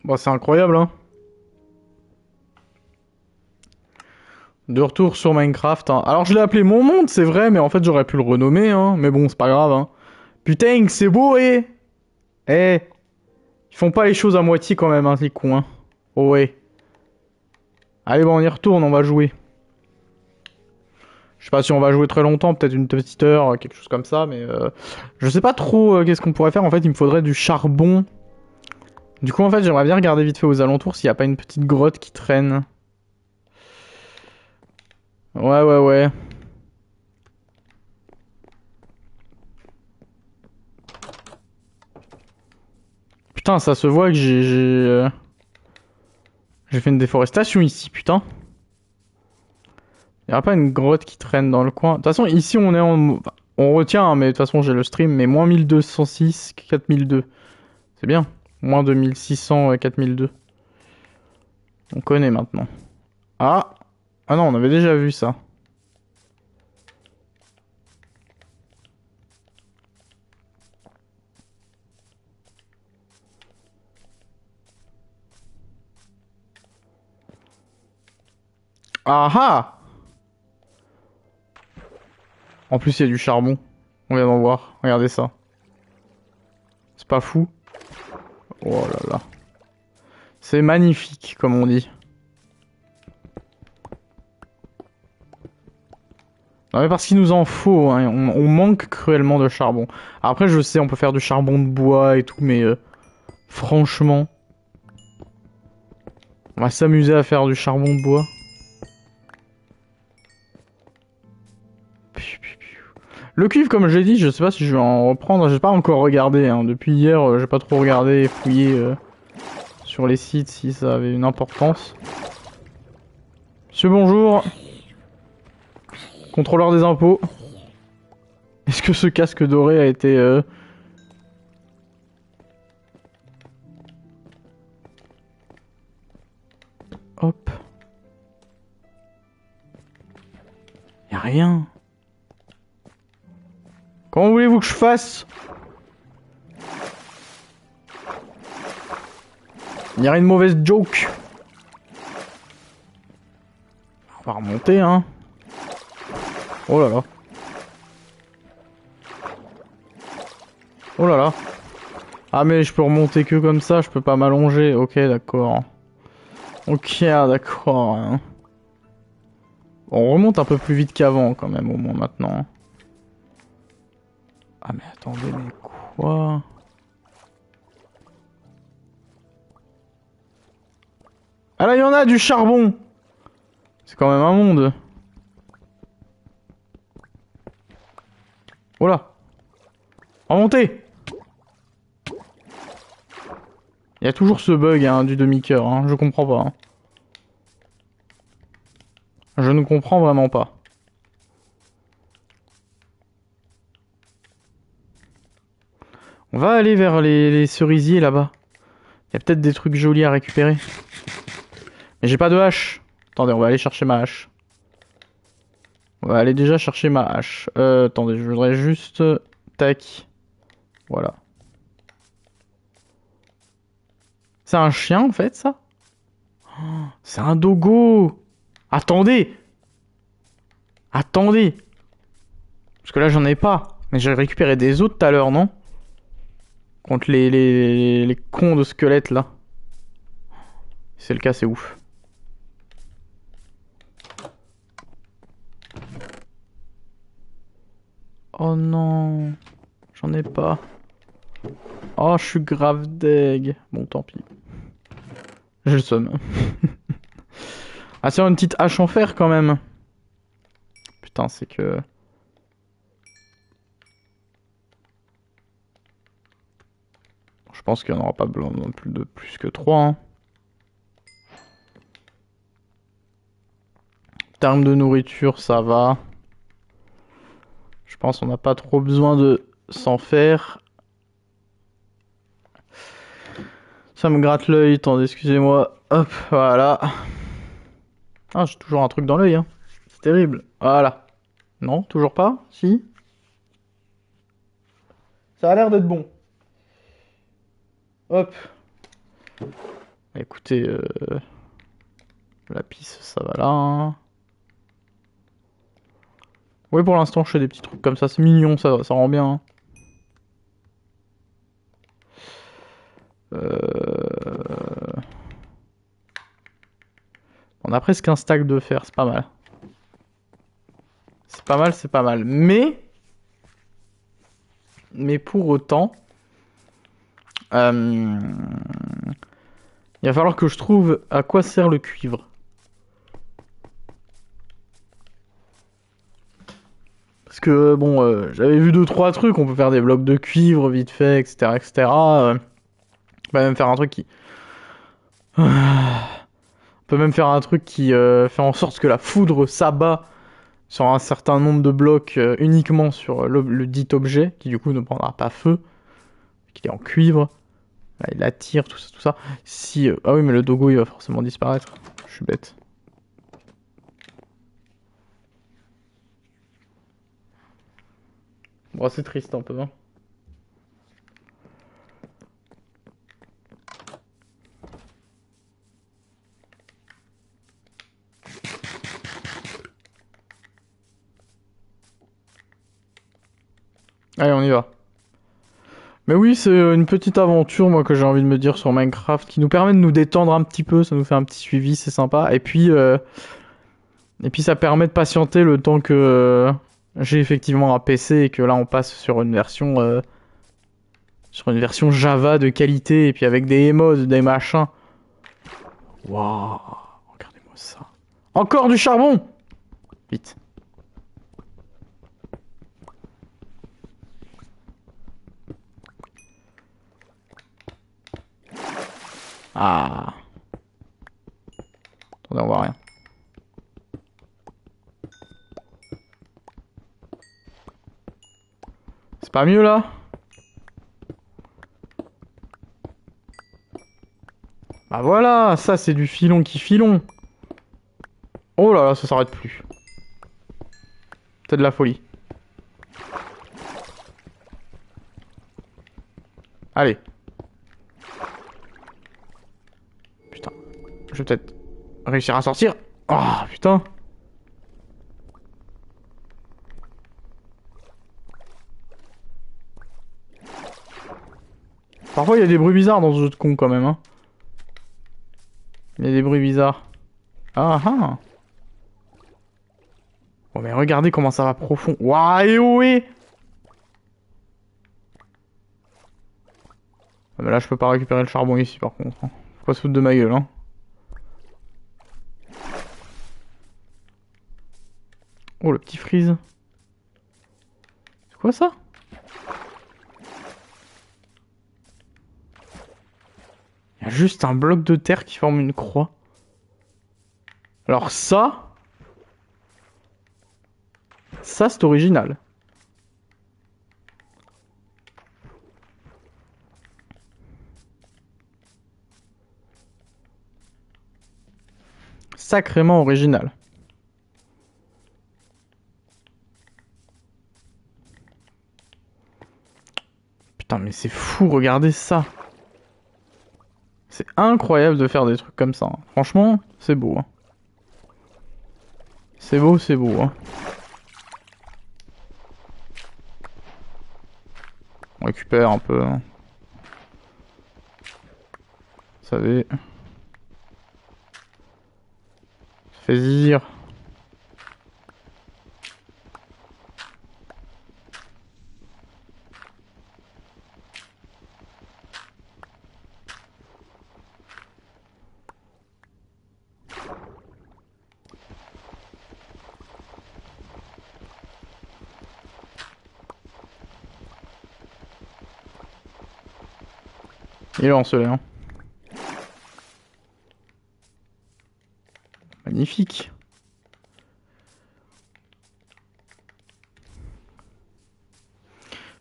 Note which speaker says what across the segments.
Speaker 1: Bah, c'est incroyable, hein. De retour sur Minecraft, hein. Alors, je l'ai appelé Mon Monde, c'est vrai, mais en fait, j'aurais pu le renommer, hein. Mais bon, c'est pas grave, hein. Putain, c'est beau, eh. Eh. Ils font pas les choses à moitié quand même, hein, les cons, hein. Oh, ouais. Allez, bon, on y retourne, on va jouer. Je sais pas si on va jouer très longtemps, peut-être une petite heure, quelque chose comme ça, mais je sais pas trop qu'est-ce qu'on pourrait faire. En fait, il me faudrait du charbon. Du coup, en fait, j'aimerais bien regarder vite fait aux alentours s'il y a pas une petite grotte qui traîne. Ouais, ouais, ouais. Putain, ça se voit que j'ai fait une déforestation ici, putain. Y a pas une grotte qui traîne dans le coin. De toute façon, ici, on est en... enfin, on retient, hein, mais de toute façon, j'ai le stream, mais moins 1206, 4002. C'est bien. Moins 2600, 4002. On connaît maintenant. Ah! Ah non, on avait déjà vu ça. Ah ah! En plus, il y a du charbon. On vient d'en voir. Regardez ça. C'est pas fou? Oh là là. C'est magnifique, comme on dit. Non mais parce qu'il nous en faut, hein. On manque cruellement de charbon. Après, je sais, on peut faire du charbon de bois et tout, mais franchement, on va s'amuser à faire du charbon de bois. Le cuivre, comme j'ai dit, je sais pas si je vais en reprendre. J'ai pas encore regardé, hein. Depuis hier, j'ai pas trop regardé et fouillé sur les sites si ça avait une importance. Monsieur, bonjour. Contrôleur des impôts. Est-ce que ce casque doré a été... Hop. Y'a rien. Comment voulez-vous que je fasse? Y'a une mauvaise joke. On va remonter, hein. Oh là là. Oh là là. Ah mais je peux remonter que comme ça, je peux pas m'allonger. Ok, d'accord. Ok, d'accord. Hein. On remonte un peu plus vite qu'avant quand même, au moins maintenant. Ah mais attendez, mais quoi? Ah là, il y en a du charbon! C'est quand même un monde. Oh là! Remontez! Il y a toujours ce bug hein, du demi-cœur, hein. Je comprends pas. Hein. Je ne comprends vraiment pas. On va aller vers les cerisiers là-bas. Il y a peut-être des trucs jolis à récupérer. Mais j'ai pas de hache. Attendez, on va aller chercher ma hache. On va aller déjà chercher ma hache. Attendez, je voudrais juste... Tac. Voilà. C'est un chien en fait ça? Oh, c'est un dogo! Attendez! Attendez! Parce que là j'en ai pas. Mais j'ai récupéré des os tout à l'heure, non? Contre les cons de squelettes là. Si c'est le cas, c'est ouf. Oh non! J'en ai pas. Oh, je suis grave deg. Bon, tant pis. J'ai le seum. Ah, c'est une petite hache en fer quand même. Putain, c'est que... Je pense qu'il n'y en aura pas besoin non plus de plus que 3. Hein. En termes de nourriture, ça va. Je pense qu'on n'a pas trop besoin de s'en faire. Ça me gratte l'œil, attendez, excusez-moi. Hop, voilà. Ah, j'ai toujours un truc dans l'œil, hein. C'est terrible. Voilà. Non, toujours pas? Si? Ça a l'air d'être bon. Hop. Bah, écoutez, la pisse, ça va là. Hein. Oui, pour l'instant, je fais des petits trucs comme ça. C'est mignon, ça rend bien. Hein. On a presque un stack de fer, c'est pas mal. C'est pas mal, c'est pas mal. Mais pour autant, il va falloir que je trouve à quoi sert le cuivre. Parce que bon, j'avais vu 2-3 trucs, on peut faire des blocs de cuivre vite fait, etc. etc. On peut même faire un truc qui... on peut même faire un truc qui fait en sorte que la foudre s'abat sur un certain nombre de blocs uniquement sur le dit objet, qui du coup ne prendra pas feu, qu'il est en cuivre. Là, il attire, tout ça, tout ça. Si, ah oui, mais le dogo, il va forcément disparaître. Je suis bête. Bon, c'est triste un peu, hein. Allez, on y va. Mais oui, c'est une petite aventure, moi, que j'ai envie de me dire sur Minecraft, qui nous permet de nous détendre un petit peu, ça nous fait un petit suivi, c'est sympa. Et puis ça permet de patienter le temps que j'ai effectivement un PC et que là, on passe sur une version Java de qualité, et puis avec des emotes, des machins. Waouh, regardez-moi ça. Encore du charbon! Vite. Ah. Attendez, on voit rien. C'est pas mieux là? Bah voilà, ça c'est du filon qui filon. Oh là là, ça s'arrête plus. C'est de la folie. Allez. Putain. Je vais peut-être réussir à sortir. Ah, oh, putain. Parfois il y a des bruits bizarres dans ce jeu de con quand même. Hein. Il y a des bruits bizarres. Ah ah. Oh mais regardez comment ça va profond. Waouh, et oui. Ah, mais là je peux pas récupérer le charbon ici par contre. Hein. Faut pas se foutre de ma gueule. Hein. Oh le petit freeze. C'est quoi ça? Il y a juste un bloc de terre qui forme une croix. Alors ça c'est original. Sacrément original. Putain mais c'est fou, regardez ça. C'est incroyable de faire des trucs comme ça. Hein. Franchement, c'est beau. Hein. C'est beau, c'est beau. Hein. On récupère un peu. Hein. Vous savez. Ça fait zizir. Il est encelé, hein. Magnifique.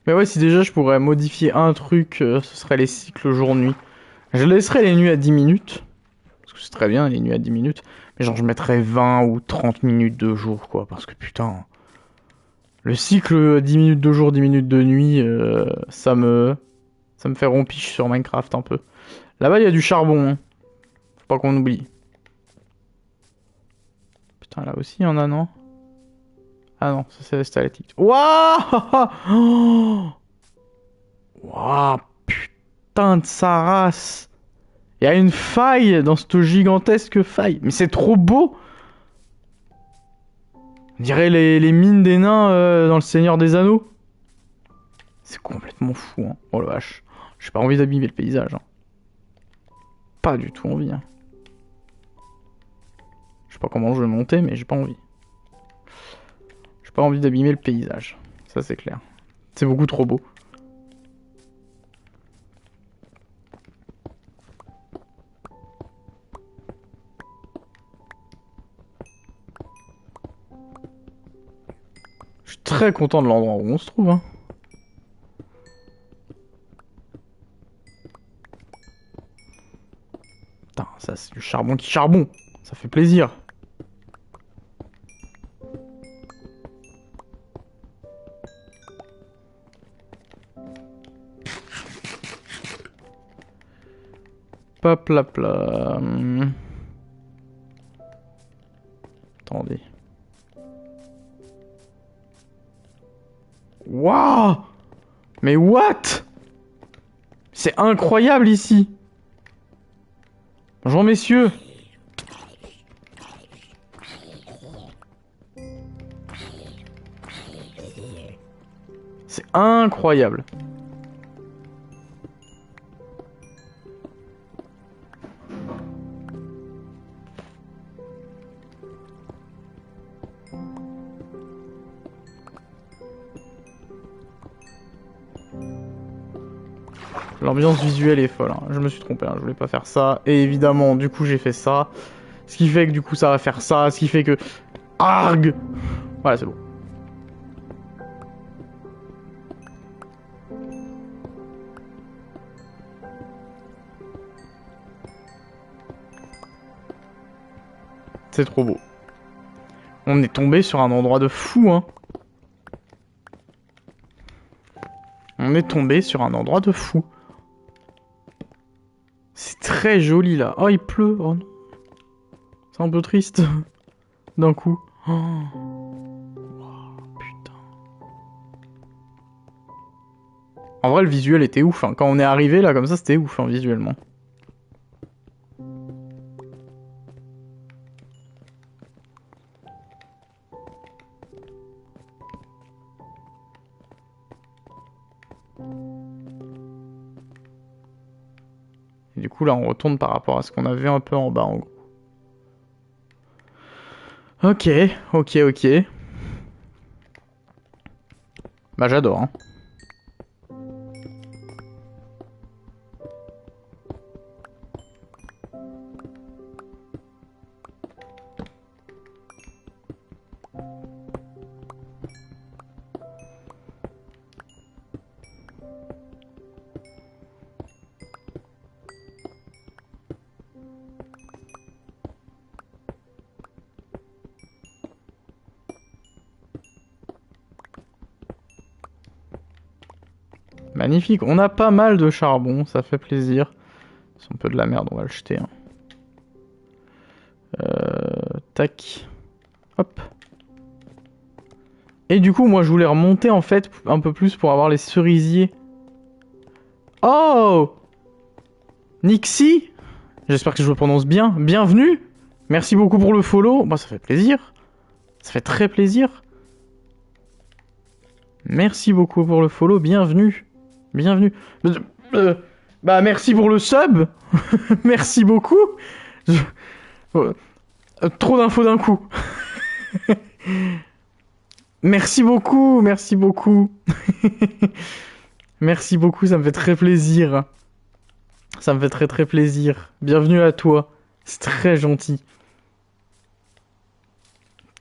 Speaker 1: Mais ouais, si déjà je pourrais modifier un truc, ce serait les cycles jour-nuit. Je laisserais les nuits à 10 minutes. Parce que c'est très bien, les nuits à 10 minutes. Mais genre, je mettrais 20 ou 30 minutes de jour, quoi. Parce que putain... Le cycle 10 minutes de jour, 10 minutes de nuit, ça me fait rompiche sur Minecraft un peu. Là-bas, il y a du charbon. Hein. Faut pas qu'on oublie. Putain, là aussi, il y en a, non? Ah non, ça c'est les stalactites. Waouh! Waouh, putain de sa race! Il y a une faille dans cette gigantesque faille. Mais c'est trop beau! On dirait les mines des nains dans le Seigneur des Anneaux. C'est complètement fou, hein. Oh la vache. J'ai pas envie d'abîmer le paysage. Hein. Pas du tout envie. Hein. Je sais pas comment je vais monter, mais j'ai pas envie. J'ai pas envie d'abîmer le paysage. Ça c'est clair. C'est beaucoup trop beau. Je suis très content de l'endroit où on se trouve. Hein. Putain, ça c'est du charbon qui charbon. Ça fait plaisir. Hop là là. Attendez. Waouh! Mais what? C'est incroyable ici. Bonjour messieurs. C'est incroyable. L'ambiance visuelle est folle, hein. Je me suis trompé, hein. Je voulais pas faire ça. Et évidemment, du coup, j'ai fait ça. Ce qui fait que du coup, ça va faire ça. Ce qui fait que... Arg! Voilà, c'est bon. C'est trop beau. On est tombé sur un endroit de fou, hein. On est tombé sur un endroit de fou. C'est très joli là. Oh, il pleut. Oh non. C'est un peu triste. D'un coup. Oh. Oh, putain. En vrai, le visuel était ouf. Hein. Quand on est arrivé là, comme ça, c'était ouf, hein, visuellement. Et du coup, là, on retourne par rapport à ce qu'on avait un peu en bas, en gros. Ok, ok, ok. Bah, j'adore, hein. Magnifique, on a pas mal de charbon, ça fait plaisir. C'est un peu de la merde, on va le jeter. Hein. Tac. Hop. Et du coup, moi je voulais remonter en fait un peu plus pour avoir les cerisiers. Oh! Nixie? J'espère que je le prononce bien. Bienvenue! Merci beaucoup pour le follow. Bah, ça fait plaisir. Ça fait très plaisir. Merci beaucoup pour le follow. Bienvenue. Bienvenue. Bah, merci pour le sub. Merci beaucoup. Trop d'infos d'un coup. Merci beaucoup. Merci beaucoup. Merci beaucoup, ça me fait très plaisir. Ça me fait très très plaisir. Bienvenue à toi. C'est très gentil.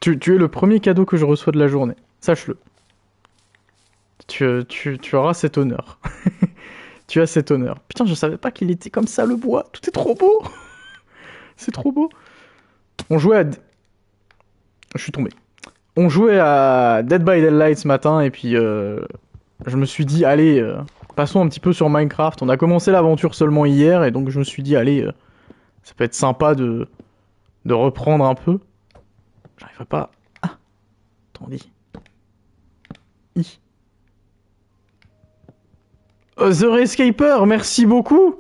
Speaker 1: Tu es le premier cadeau que je reçois de la journée. Sache-le. Tu auras cet honneur. Tu as cet honneur. Putain, je savais pas qu'il était comme ça, le bois. Tout est trop beau. C'est trop beau. On jouait à... Je suis tombé. On jouait à Dead by Daylight ce matin, et puis je me suis dit, allez, passons un petit peu sur Minecraft. On a commencé l'aventure seulement hier, et donc je me suis dit, allez, Ça peut être sympa de reprendre un peu. J'arriverai pas... Ah, attendez. The Rescaper, merci beaucoup.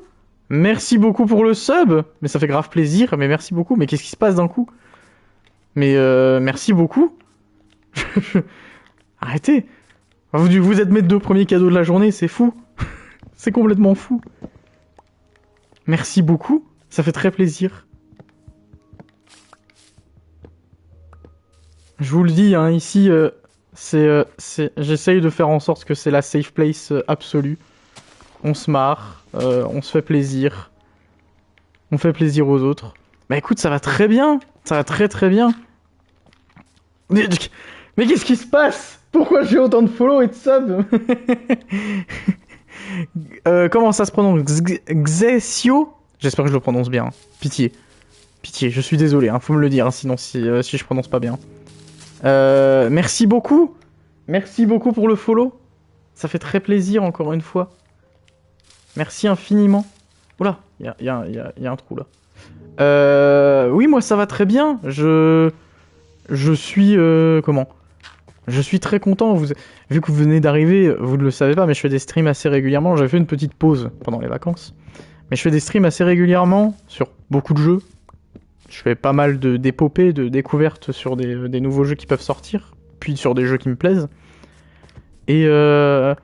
Speaker 1: Merci beaucoup pour le sub. Mais ça fait grave plaisir, mais merci beaucoup. Mais qu'est-ce qui se passe d'un coup? Mais merci beaucoup. Arrêtez. Vous êtes mes 2 premiers cadeaux de la journée, c'est fou. C'est complètement fou. Merci beaucoup, ça fait très plaisir. Je vous le dis, hein, ici, j'essaye de faire en sorte que c'est la safe place absolue. On se marre, on se fait plaisir. On fait plaisir aux autres. Bah écoute, ça va très bien. Ça va très très bien. Mais qu'est-ce qui se passe? Pourquoi j'ai autant de follow et de sub? Comment ça se prononce? Xesio? J'espère que je le prononce bien. Pitié. Pitié, je suis désolé, hein, faut me le dire, hein, sinon si je prononce pas bien. Merci beaucoup. Merci beaucoup pour le follow. Ça fait très plaisir, encore une fois. Merci infiniment. Oula, il y a un trou là. Oui, moi ça va très bien. Je suis... comment? Je suis très content. Vu que vous venez d'arriver, vous ne le savez pas, mais je fais des streams assez régulièrement. J'avais fait une petite pause pendant les vacances. Mais je fais des streams assez régulièrement sur beaucoup de jeux. Je fais pas mal d'épopées, de découvertes sur des nouveaux jeux qui peuvent sortir. Puis sur des jeux qui me plaisent. Et je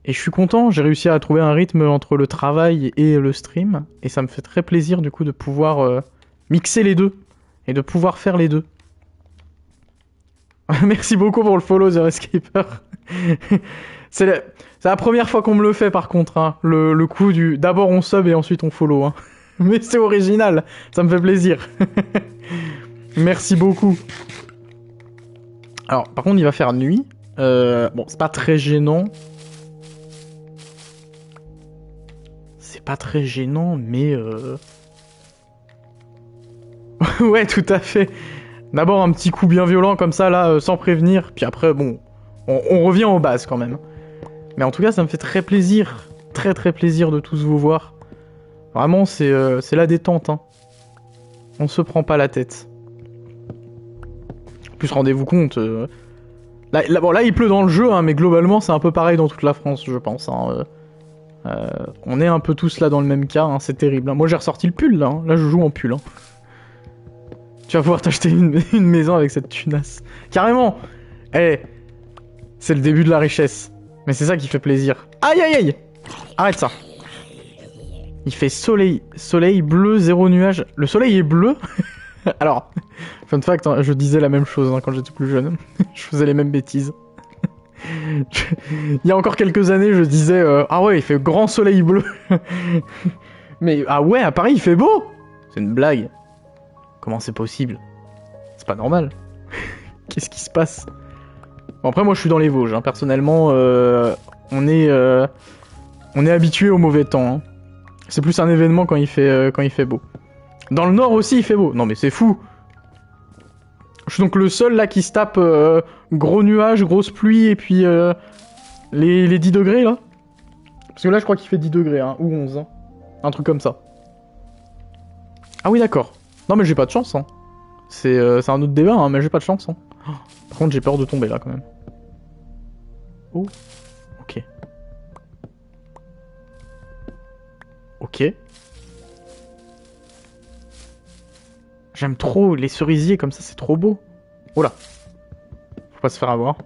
Speaker 1: suis content. J'ai réussi à trouver un rythme entre le travail et le stream. Et ça me fait très plaisir du coup de pouvoir mixer les deux. Et de pouvoir faire les deux. Merci beaucoup pour le follow, The Rescaper. C'est la première fois qu'on me le fait par contre, hein. Le coup du d'abord on sub et ensuite on follow. Hein. Mais c'est original, ça me fait plaisir. Merci beaucoup. Alors par contre il va faire nuit. Bon c'est pas très gênant. C'est pas très gênant mais... ouais tout à fait. D'abord un petit coup bien violent comme ça là, sans prévenir, puis après bon, on revient aux bases quand même. Mais en tout cas ça me fait très plaisir, très plaisir de tous vous voir. Vraiment c'est la détente, hein. On se prend pas la tête. En plus rendez-vous compte, là il pleut dans le jeu, hein, mais globalement c'est un peu pareil dans toute la France je pense. Hein. On est un peu tous là dans le même cas, hein, c'est terrible. Hein. Moi j'ai ressorti le pull là, hein. Là je joue en pull. Hein. Tu vas pouvoir t'acheter une maison avec cette tunasse. Carrément. Eh, c'est le début de la richesse. Mais c'est ça qui fait plaisir. Aïe aïe aïe. Arrête ça. Il fait soleil bleu, 0 nuage. Le soleil est bleu. Alors, fun fact, hein, je disais la même chose hein, quand j'étais plus jeune. Je faisais les mêmes bêtises. Il y a encore quelques années, je disais ah ouais, il fait grand soleil bleu. Mais ah ouais, à Paris, il fait beau. C'est une blague. Comment c'est possible? C'est pas normal. Qu'est-ce qui se passe? Bon, après, moi, je suis dans les Vosges. Hein. Personnellement, on est habitué au mauvais temps. Hein. C'est plus un événement quand il fait beau. Dans le Nord aussi, il fait beau. Non, mais c'est fou. Je suis donc le seul là qui se tape gros nuages, grosse pluie et puis les 10 degrés là. Parce que là, je crois qu'il fait 10 degrés, hein, ou 11. Hein. Un truc comme ça. Ah oui, d'accord. Non mais j'ai pas de chance, hein. C'est un autre débat, hein, mais j'ai pas de chance. Hein. Par contre j'ai peur de tomber là quand même. Oh, ok. Ok. J'aime trop les cerisiers comme ça, c'est trop beau. Oh là. Faut pas se faire avoir.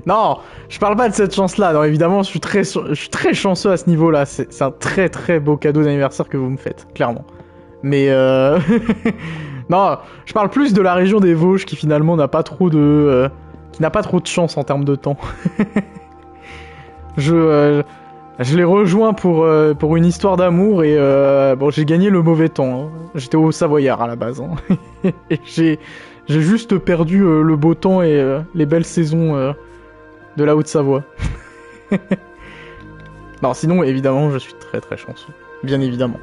Speaker 1: Non, je parle pas de cette chance-là. Non, évidemment, je suis très chanceux à ce niveau-là. C'est un très beau cadeau d'anniversaire que vous me faites, clairement. Mais non, je parle plus de la région des Vosges qui finalement n'a pas trop de chance en termes de temps. Je les rejoins pour une histoire d'amour et bon, j'ai gagné le mauvais temps. Hein. J'étais au Savoyard à la base. Hein. Et j'ai juste perdu le beau temps et les belles saisons de la Haute-Savoie. Non, sinon, évidemment, je suis très chanceux. Bien évidemment.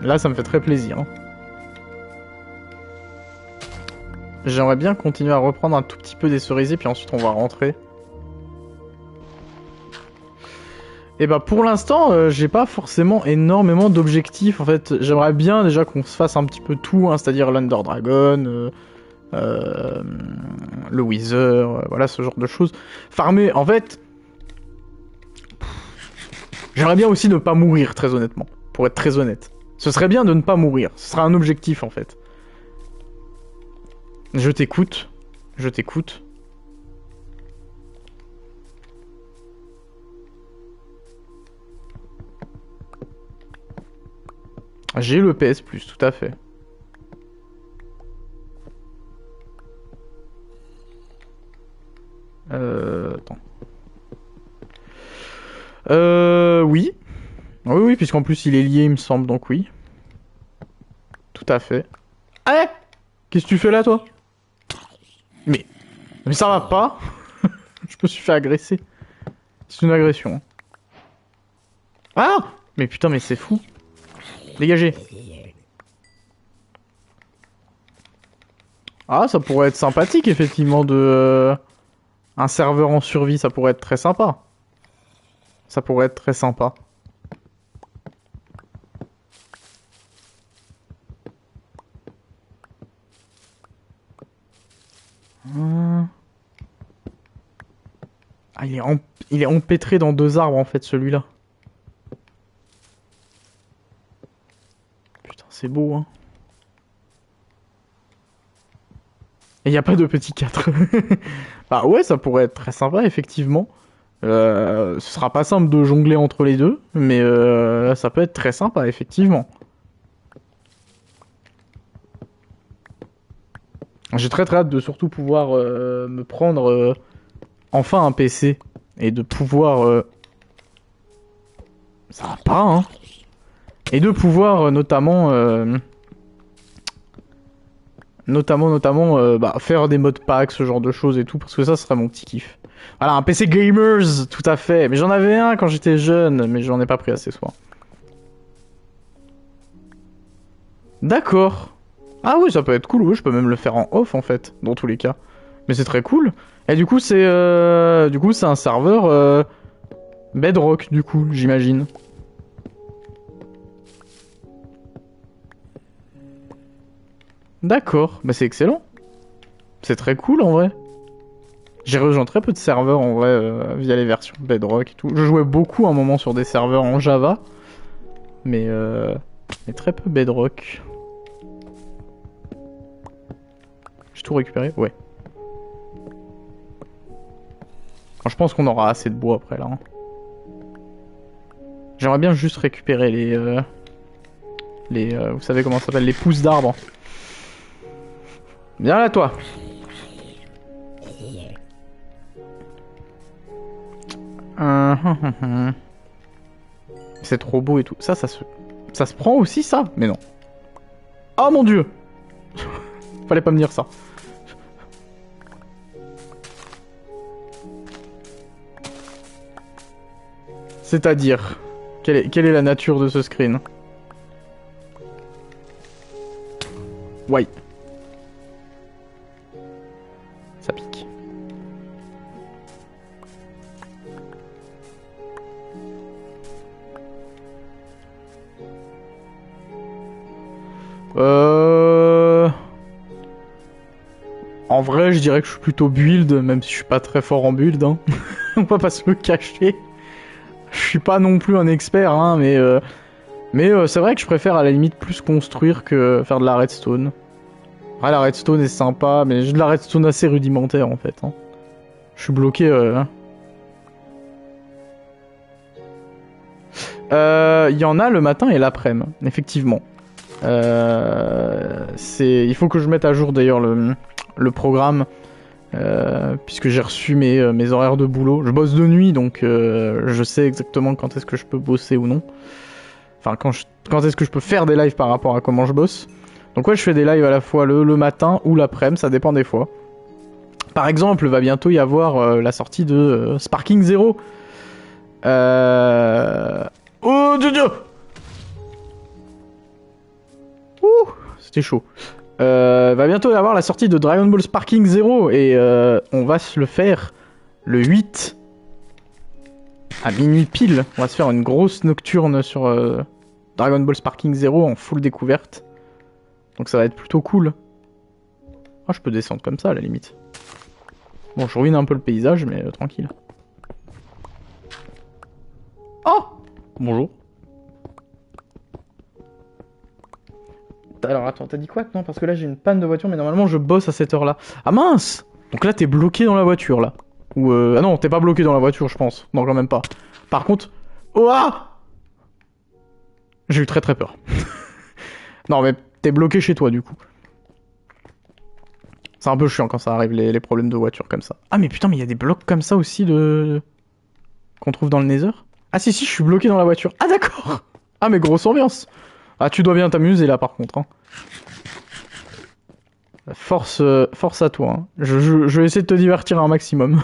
Speaker 1: Là, ça me fait très plaisir. Hein. J'aimerais bien continuer à reprendre un tout petit peu des cerisiers, puis ensuite on va rentrer. Et bah pour l'instant, j'ai pas forcément énormément d'objectifs. En fait, j'aimerais bien déjà qu'on se fasse un petit peu tout, hein, c'est-à-dire l'Under Dragon, le Wither, voilà ce genre de choses. Farmer, en fait, j'aimerais bien aussi ne pas mourir, très honnêtement, pour être très honnête. Ce serait bien de ne pas mourir, ce sera un objectif en fait. Je t'écoute, je t'écoute. J'ai le PS+, tout à fait. Attends. Oui. Oui, oui, puisqu'en plus il est lié, il me semble, donc oui. Tout à fait. Ah, qu'est-ce que tu fais là, toi? Mais ça va pas. Je me suis fait agresser. C'est une agression. Ah! Mais putain, mais c'est fou. Dégagez. Ah, ça pourrait être sympathique, effectivement, de... un serveur en survie, ça pourrait être très sympa. Ça pourrait être très sympa. Ah, il est empêtré dans 2 arbres, en fait, celui-là. Putain, c'est beau, hein. Et y a pas de petit 4. Bah ouais, ça pourrait être très sympa, effectivement. Ce sera pas simple de jongler entre les deux, mais ça peut être très sympa, effectivement. J'ai très hâte de surtout pouvoir me prendre enfin un PC et de pouvoir... Ça va pas, hein. Et de pouvoir notamment... Notamment faire des modpacks, ce genre de choses et tout, parce que ça serait mon petit kiff. Voilà, un PC gamers, tout à fait. Mais j'en avais un quand j'étais jeune, mais j'en ai pas pris assez soin. D'accord. Ah oui, ça peut être cool, oui, je peux même le faire en off en fait, dans tous les cas. Mais c'est très cool. Et du coup, c'est un serveur Bedrock, du coup, j'imagine. D'accord, bah c'est excellent. C'est très cool en vrai. J'ai rejoint très peu de serveurs en vrai via les versions Bedrock et tout. Je jouais beaucoup à un moment sur des serveurs en Java, mais très peu Bedrock. J'ai tout récupéré? Ouais. Bon, je pense qu'on aura assez de bois après là. Hein. J'aimerais bien juste récupérer les vous savez comment ça s'appelle, les pousses d'arbres. Viens là toi. C'est trop beau et tout. Ça se prend aussi ça? Mais non. Oh mon dieu. Fallait pas me dire ça. C'est-à-dire, quelle est la nature de ce screen? Ouais. Ça pique. En vrai, je dirais que je suis plutôt build, même si je suis pas très fort en build. Hein. On va pas se le cacher. Je suis pas non plus un expert, hein, mais c'est vrai que je préfère à la limite plus construire que faire de la redstone. Ouais, la redstone est sympa, mais j'ai de la redstone assez rudimentaire en fait. Hein. Je suis bloqué. Il y en a le matin et l'après-midi, effectivement. Il faut que je mette à jour d'ailleurs le programme, puisque j'ai reçu mes horaires de boulot. Je bosse de nuit, donc je sais exactement quand est-ce que je peux bosser ou non. Enfin, quand est-ce que je peux faire des lives par rapport à comment je bosse. Donc ouais, je fais des lives à la fois le matin ou l'après-midi, ça dépend des fois. Par exemple, va bientôt y avoir la sortie de Sparking Zero. Oh Dieu Dieu. Ouh, c'était chaud. Va bientôt y avoir la sortie de Dragon Ball Sparking Zero et on va se le faire le 8 À minuit pile, on va se faire une grosse nocturne sur Dragon Ball Sparking Zero en full découverte. Donc ça va être plutôt cool. Ah, je peux descendre comme ça à la limite. Bon, je ruine un peu le paysage, mais tranquille. Oh! Bonjour. Alors attends, t'as dit quoi? Non, parce que là j'ai une panne de voiture, mais normalement je bosse à cette heure-là. Ah mince! Donc là t'es bloqué dans la voiture, là. Ou ah non, t'es pas bloqué dans la voiture, je pense. Non, quand même pas. Par contre... Oh ah! J'ai eu très très peur. Non, mais t'es bloqué chez toi, du coup. C'est un peu chiant quand ça arrive, les problèmes de voiture comme ça. Ah mais putain, mais il y a des blocs comme ça aussi de... qu'on trouve dans le Nether? Ah si, si, je suis bloqué dans la voiture. Ah d'accord! Ah mais grosse ambiance! Ah, tu dois bien t'amuser là, par contre. Hein. Force à toi. Hein. Je vais essayer de te divertir un maximum.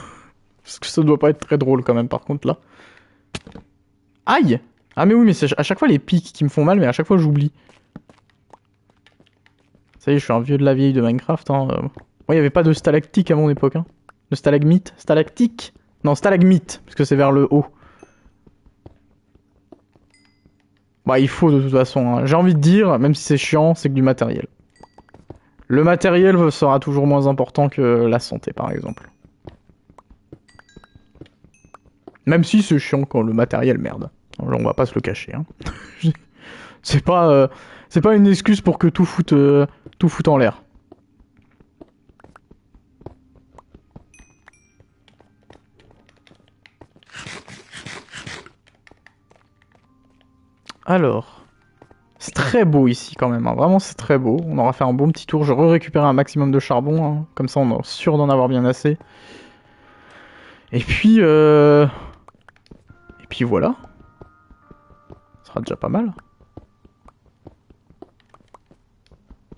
Speaker 1: Parce que ça doit pas être très drôle quand même, par contre, là. Aïe! Ah mais oui, mais c'est à chaque fois les pics qui me font mal, mais à chaque fois j'oublie. Ça y est, je suis un vieux de la vieille de Minecraft. Hein. Moi, il n'y avait pas de stalactique à mon époque. Hein. De stalagmite? Stalactique? Non, stalagmite, parce que c'est vers le haut. Bah, il faut de toute façon. Hein. J'ai envie de dire, même si c'est chiant, c'est que du matériel. Le matériel sera toujours moins important que la santé, par exemple. Même si c'est chiant quand le matériel merde. Alors, on va pas se le cacher. Hein. C'est pas une excuse pour que tout foute en l'air. Alors, c'est très beau ici quand même. Hein. Vraiment, c'est très beau. On aura fait un bon petit tour. Je récupérer un maximum de charbon. Hein. Comme ça, on est sûr d'en avoir bien assez. Et puis voilà. Ça sera déjà pas mal.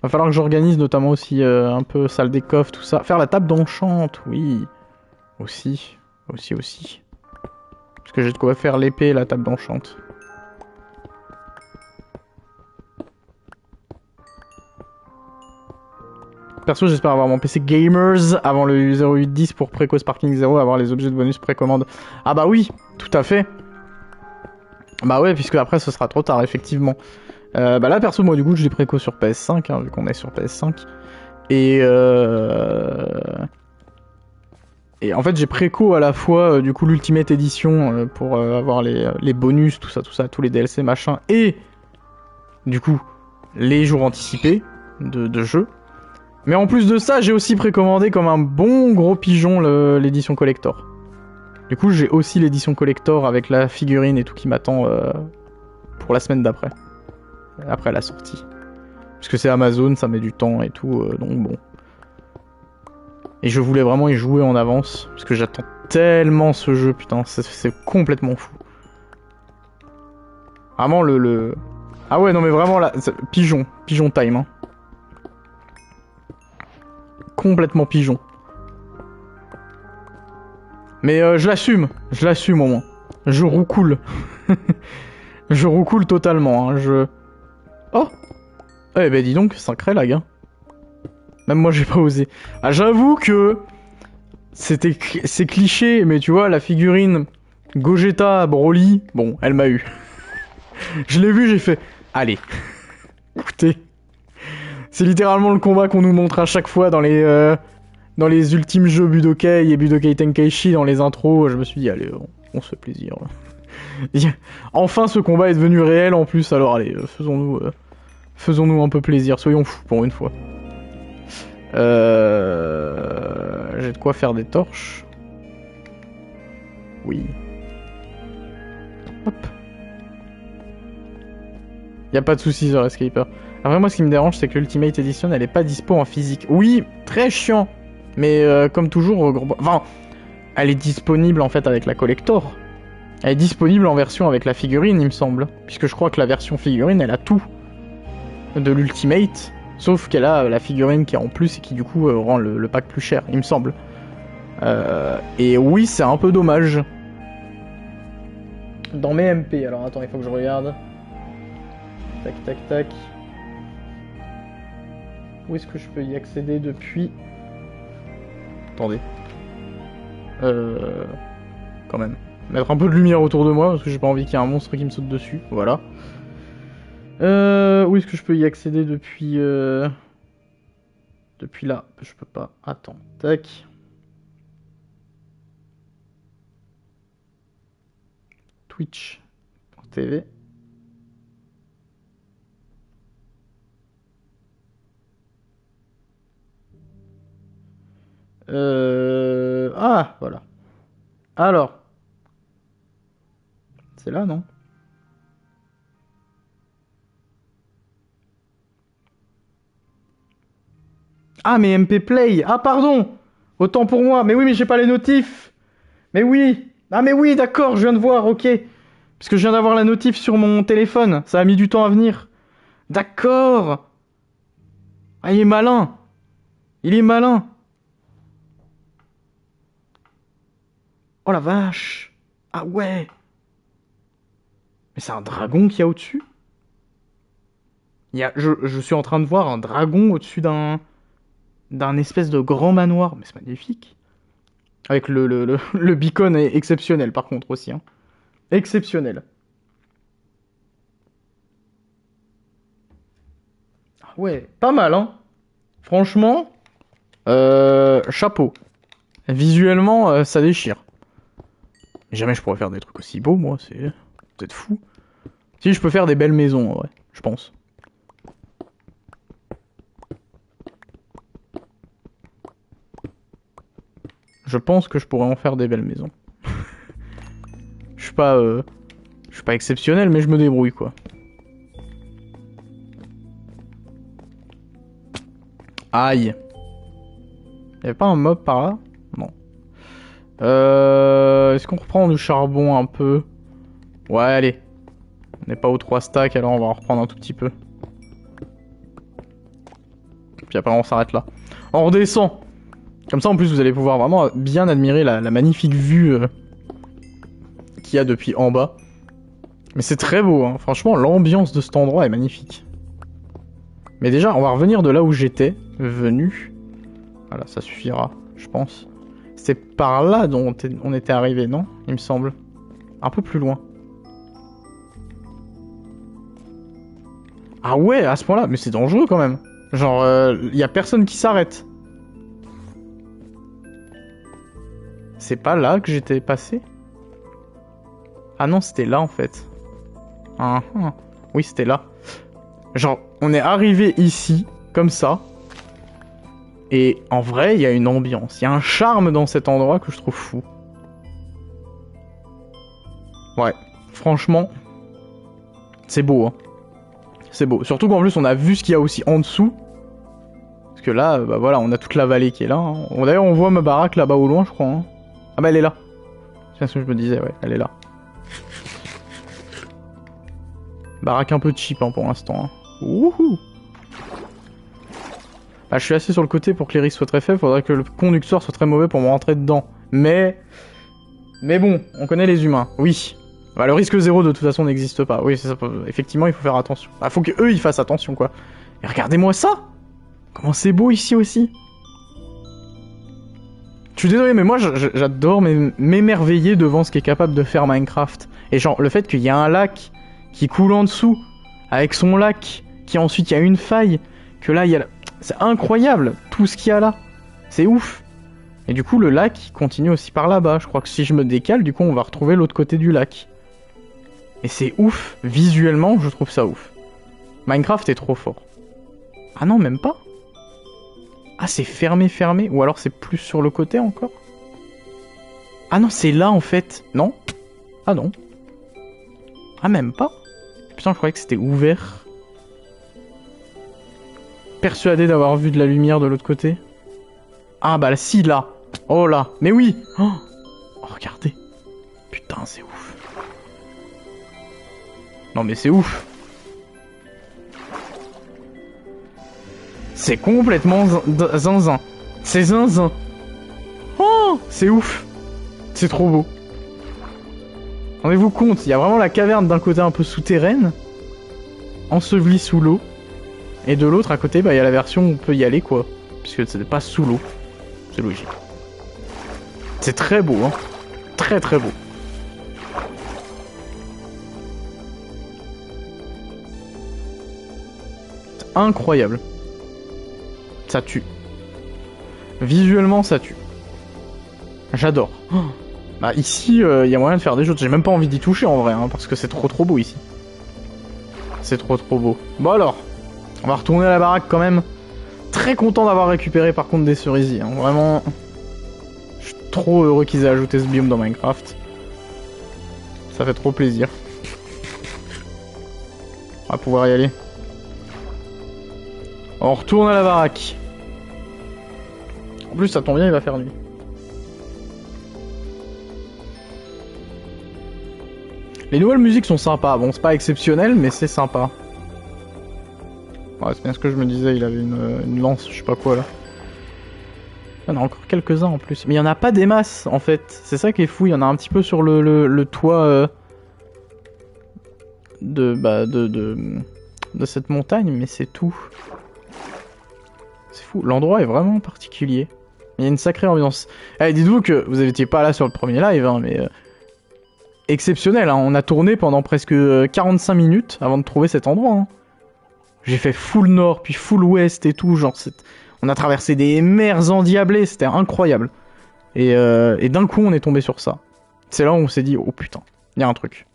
Speaker 1: Va falloir que j'organise notamment aussi un peu salle des coffres, tout ça. Faire la table d'enchante, oui. Aussi. Parce que j'ai de quoi faire l'épée et la table d'enchante. Perso, j'espère avoir mon PC Gamers avant le 0810 pour Préco Sparking 0, avoir les objets de bonus précommande. Ah bah oui, tout à fait. Bah ouais, puisque après ce sera trop tard, effectivement. Bah là, perso, moi du coup, je l'ai préco sur PS5, hein, vu qu'on est sur PS5. Et en fait, j'ai préco à la fois du coup l'Ultimate Edition pour avoir les bonus, tout ça, tous les DLC machin, et du coup les jours anticipés de jeu. Mais en plus de ça, j'ai aussi précommandé comme un bon gros pigeon l'édition collector. Du coup, j'ai aussi l'édition collector avec la figurine et tout qui m'attend pour la semaine d'après. Après la sortie. Parce que c'est Amazon, ça met du temps et tout, donc bon. Et je voulais vraiment y jouer en avance, parce que j'attends tellement ce jeu, putain, c'est complètement fou. Vraiment le... Ah ouais, non mais vraiment là, pigeon time, hein. Complètement pigeon. Mais je l'assume au moins. Je roucoule. Je roucoule totalement, hein, Oh! Eh ben dis donc, sacré lag, hein. Même moi j'ai pas osé. Ah j'avoue que... c'est cliché, mais tu vois, la figurine Gogeta Broly, bon, elle m'a eu. Je l'ai vu, j'ai fait... Allez. Écoutez... C'est littéralement le combat qu'on nous montre à chaque fois dans les ultimes jeux Budokai et Budokai Tenkaichi, dans les intros. Je me suis dit, allez, on se fait plaisir. Enfin, ce combat est devenu réel en plus, alors allez, faisons-nous un peu plaisir, soyons fous pour une fois. J'ai de quoi faire des torches. Oui. Hop. Y a pas de soucis sur Escaper. Après moi ce qui me dérange c'est que l'Ultimate Edition elle est pas dispo en physique. Oui, très chiant. Mais comme toujours, enfin, elle est disponible en fait avec la collector. Elle est disponible en version avec la figurine il me semble. Puisque je crois que la version figurine elle a tout de l'Ultimate. Sauf qu'elle a la figurine qui est en plus et qui du coup rend le pack plus cher, il me semble. Et oui, c'est un peu dommage. Dans mes MP, alors attends, il faut que je regarde. Tac, tac, tac. Où est-ce que je peux y accéder depuis... Attendez. Quand même. Mettre un peu de lumière autour de moi, parce que j'ai pas envie qu'il y ait un monstre qui me saute dessus. Voilà. Où est-ce que je peux y accéder depuis... Depuis là, je peux pas. Attends, tac. Twitch.tv. Ah, voilà. Alors. C'est là, non? Ah, mais MP Play. Ah, pardon. Autant pour moi. Mais oui, mais j'ai pas les notifs. Mais oui. Ah, mais oui, d'accord, je viens de voir, ok. Parce que je viens d'avoir la notif sur mon téléphone. Ça a mis du temps à venir. D'accord. Ah, il est malin. Il est malin. Oh la vache. Ah ouais. Mais c'est un dragon qu'il y a au-dessus? Je suis en train de voir un dragon au-dessus d'un espèce de grand manoir. Mais c'est magnifique. Avec le beacon est exceptionnel par contre aussi. Hein. Exceptionnel. Ah ouais, pas mal hein. Franchement, chapeau. Visuellement, ça déchire. Jamais je pourrais faire des trucs aussi beaux, moi, c'est peut-être fou. Si, je peux faire des belles maisons, en vrai, je pense. Je pense que je pourrais en faire des belles maisons. Je suis pas exceptionnel, mais je me débrouille, quoi. Aïe. Y'avait pas un mob par là? Non. Est-ce qu'on reprend du charbon un peu? Ouais, allez. On n'est pas aux 3 stacks, alors on va en reprendre un tout petit peu. Puis après on s'arrête là. On redescend. Comme ça en plus vous allez pouvoir vraiment bien admirer la magnifique vue qu'il y a depuis en bas. Mais c'est très beau, hein. Franchement l'ambiance de cet endroit est magnifique. Mais déjà on va revenir de là où j'étais venu. Voilà, ça suffira, je pense. C'est par là dont on était arrivé, non? Il me semble. Un peu plus loin. Ah ouais, à ce point-là, mais c'est dangereux quand même. Genre, y a personne qui s'arrête. C'est pas là que j'étais passé? Ah non, c'était là en fait. Oui, c'était là. Genre, on est arrivé ici, comme ça. Et en vrai, il y a une ambiance. Il y a un charme dans cet endroit que je trouve fou. Ouais, franchement, c'est beau, hein. C'est beau. Surtout qu'en plus, on a vu ce qu'il y a aussi en dessous. Parce que là, bah voilà, on a toute la vallée qui est là. Hein. D'ailleurs, on voit ma baraque là-bas au loin, je crois. Hein. Ah bah, elle est là. C'est ce que je me disais, ouais, elle est là. Baraque un peu cheap hein, pour l'instant. Hein. Wouhou! Bah, je suis assis sur le côté pour que les risques soient très faibles. Faudrait que le conducteur soit très mauvais pour me rentrer dedans. Mais bon, on connaît les humains. Oui. Bah, le risque zéro de toute façon n'existe pas. Oui, c'est ça. Effectivement, il faut faire attention. Bah, faut qu'eux ils fassent attention quoi. Et regardez-moi ça! Comment c'est beau ici aussi! Je suis désolé, mais moi j'adore m'émerveiller devant ce qu'est capable de faire Minecraft. Et genre, le fait qu'il y a un lac qui coule en dessous, avec son lac, qui ensuite il y a une faille, que là il y a. C'est incroyable, tout ce qu'il y a là. C'est ouf. Et du coup, le lac continue aussi par là-bas. Je crois que si je me décale, du coup, on va retrouver l'autre côté du lac. Et c'est ouf. Visuellement, je trouve ça ouf. Minecraft est trop fort. Ah non, même pas. Ah, c'est fermé. Ou alors c'est plus sur le côté encore? Ah non, c'est là en fait. Non? Ah non. Ah, même pas. Putain, je croyais que c'était ouvert. Persuadé d'avoir vu de la lumière de l'autre côté. Ah bah si, là. Oh là. Mais oui. Oh, regardez. Putain, c'est ouf. Non mais c'est ouf. C'est complètement zinzin. C'est zinzin. Oh, c'est ouf. C'est trop beau. Rendez-vous compte, il y a vraiment la caverne d'un côté un peu souterraine, ensevelie sous l'eau, et de l'autre à côté, bah il y a la version où on peut y aller quoi, puisque c'est pas sous l'eau. C'est logique. C'est très beau, hein. Très très beau. incroyable. Ça tue. Visuellement, ça tue. J'adore. Oh. Bah ici, y a moyen de faire des choses. J'ai même pas envie d'y toucher en vrai, hein, parce que c'est trop beau ici. C'est trop beau. Bon alors, on va retourner à la baraque quand même. Très content d'avoir récupéré par contre des cerisiers. Hein. Vraiment, je suis trop heureux qu'ils aient ajouté ce biome dans Minecraft. Ça fait trop plaisir. On va pouvoir y aller. On retourne à la baraque. En plus, ça tombe bien, il va faire nuit. Les nouvelles musiques sont sympas. Bon, c'est pas exceptionnel, mais c'est sympa. Ouais, c'est bien ce que je me disais, il avait une lance, je sais pas quoi là. Il y en a encore quelques-uns en plus. Mais il y en a pas des masses en fait. C'est ça qui est fou, il y en a un petit peu sur le toit de cette montagne, mais c'est tout. C'est fou, l'endroit est vraiment particulier. Il y a une sacrée ambiance. Allez, dites-vous que vous n'étiez pas là sur le premier live, hein, mais... exceptionnel, hein. On a tourné pendant presque 45 minutes avant de trouver cet endroit. Hein. J'ai fait full nord, puis full ouest et tout, genre... On a traversé des mers endiablées, c'était incroyable. Et d'un coup, on est tombé sur ça. C'est là où on s'est dit, oh putain, il y a un truc.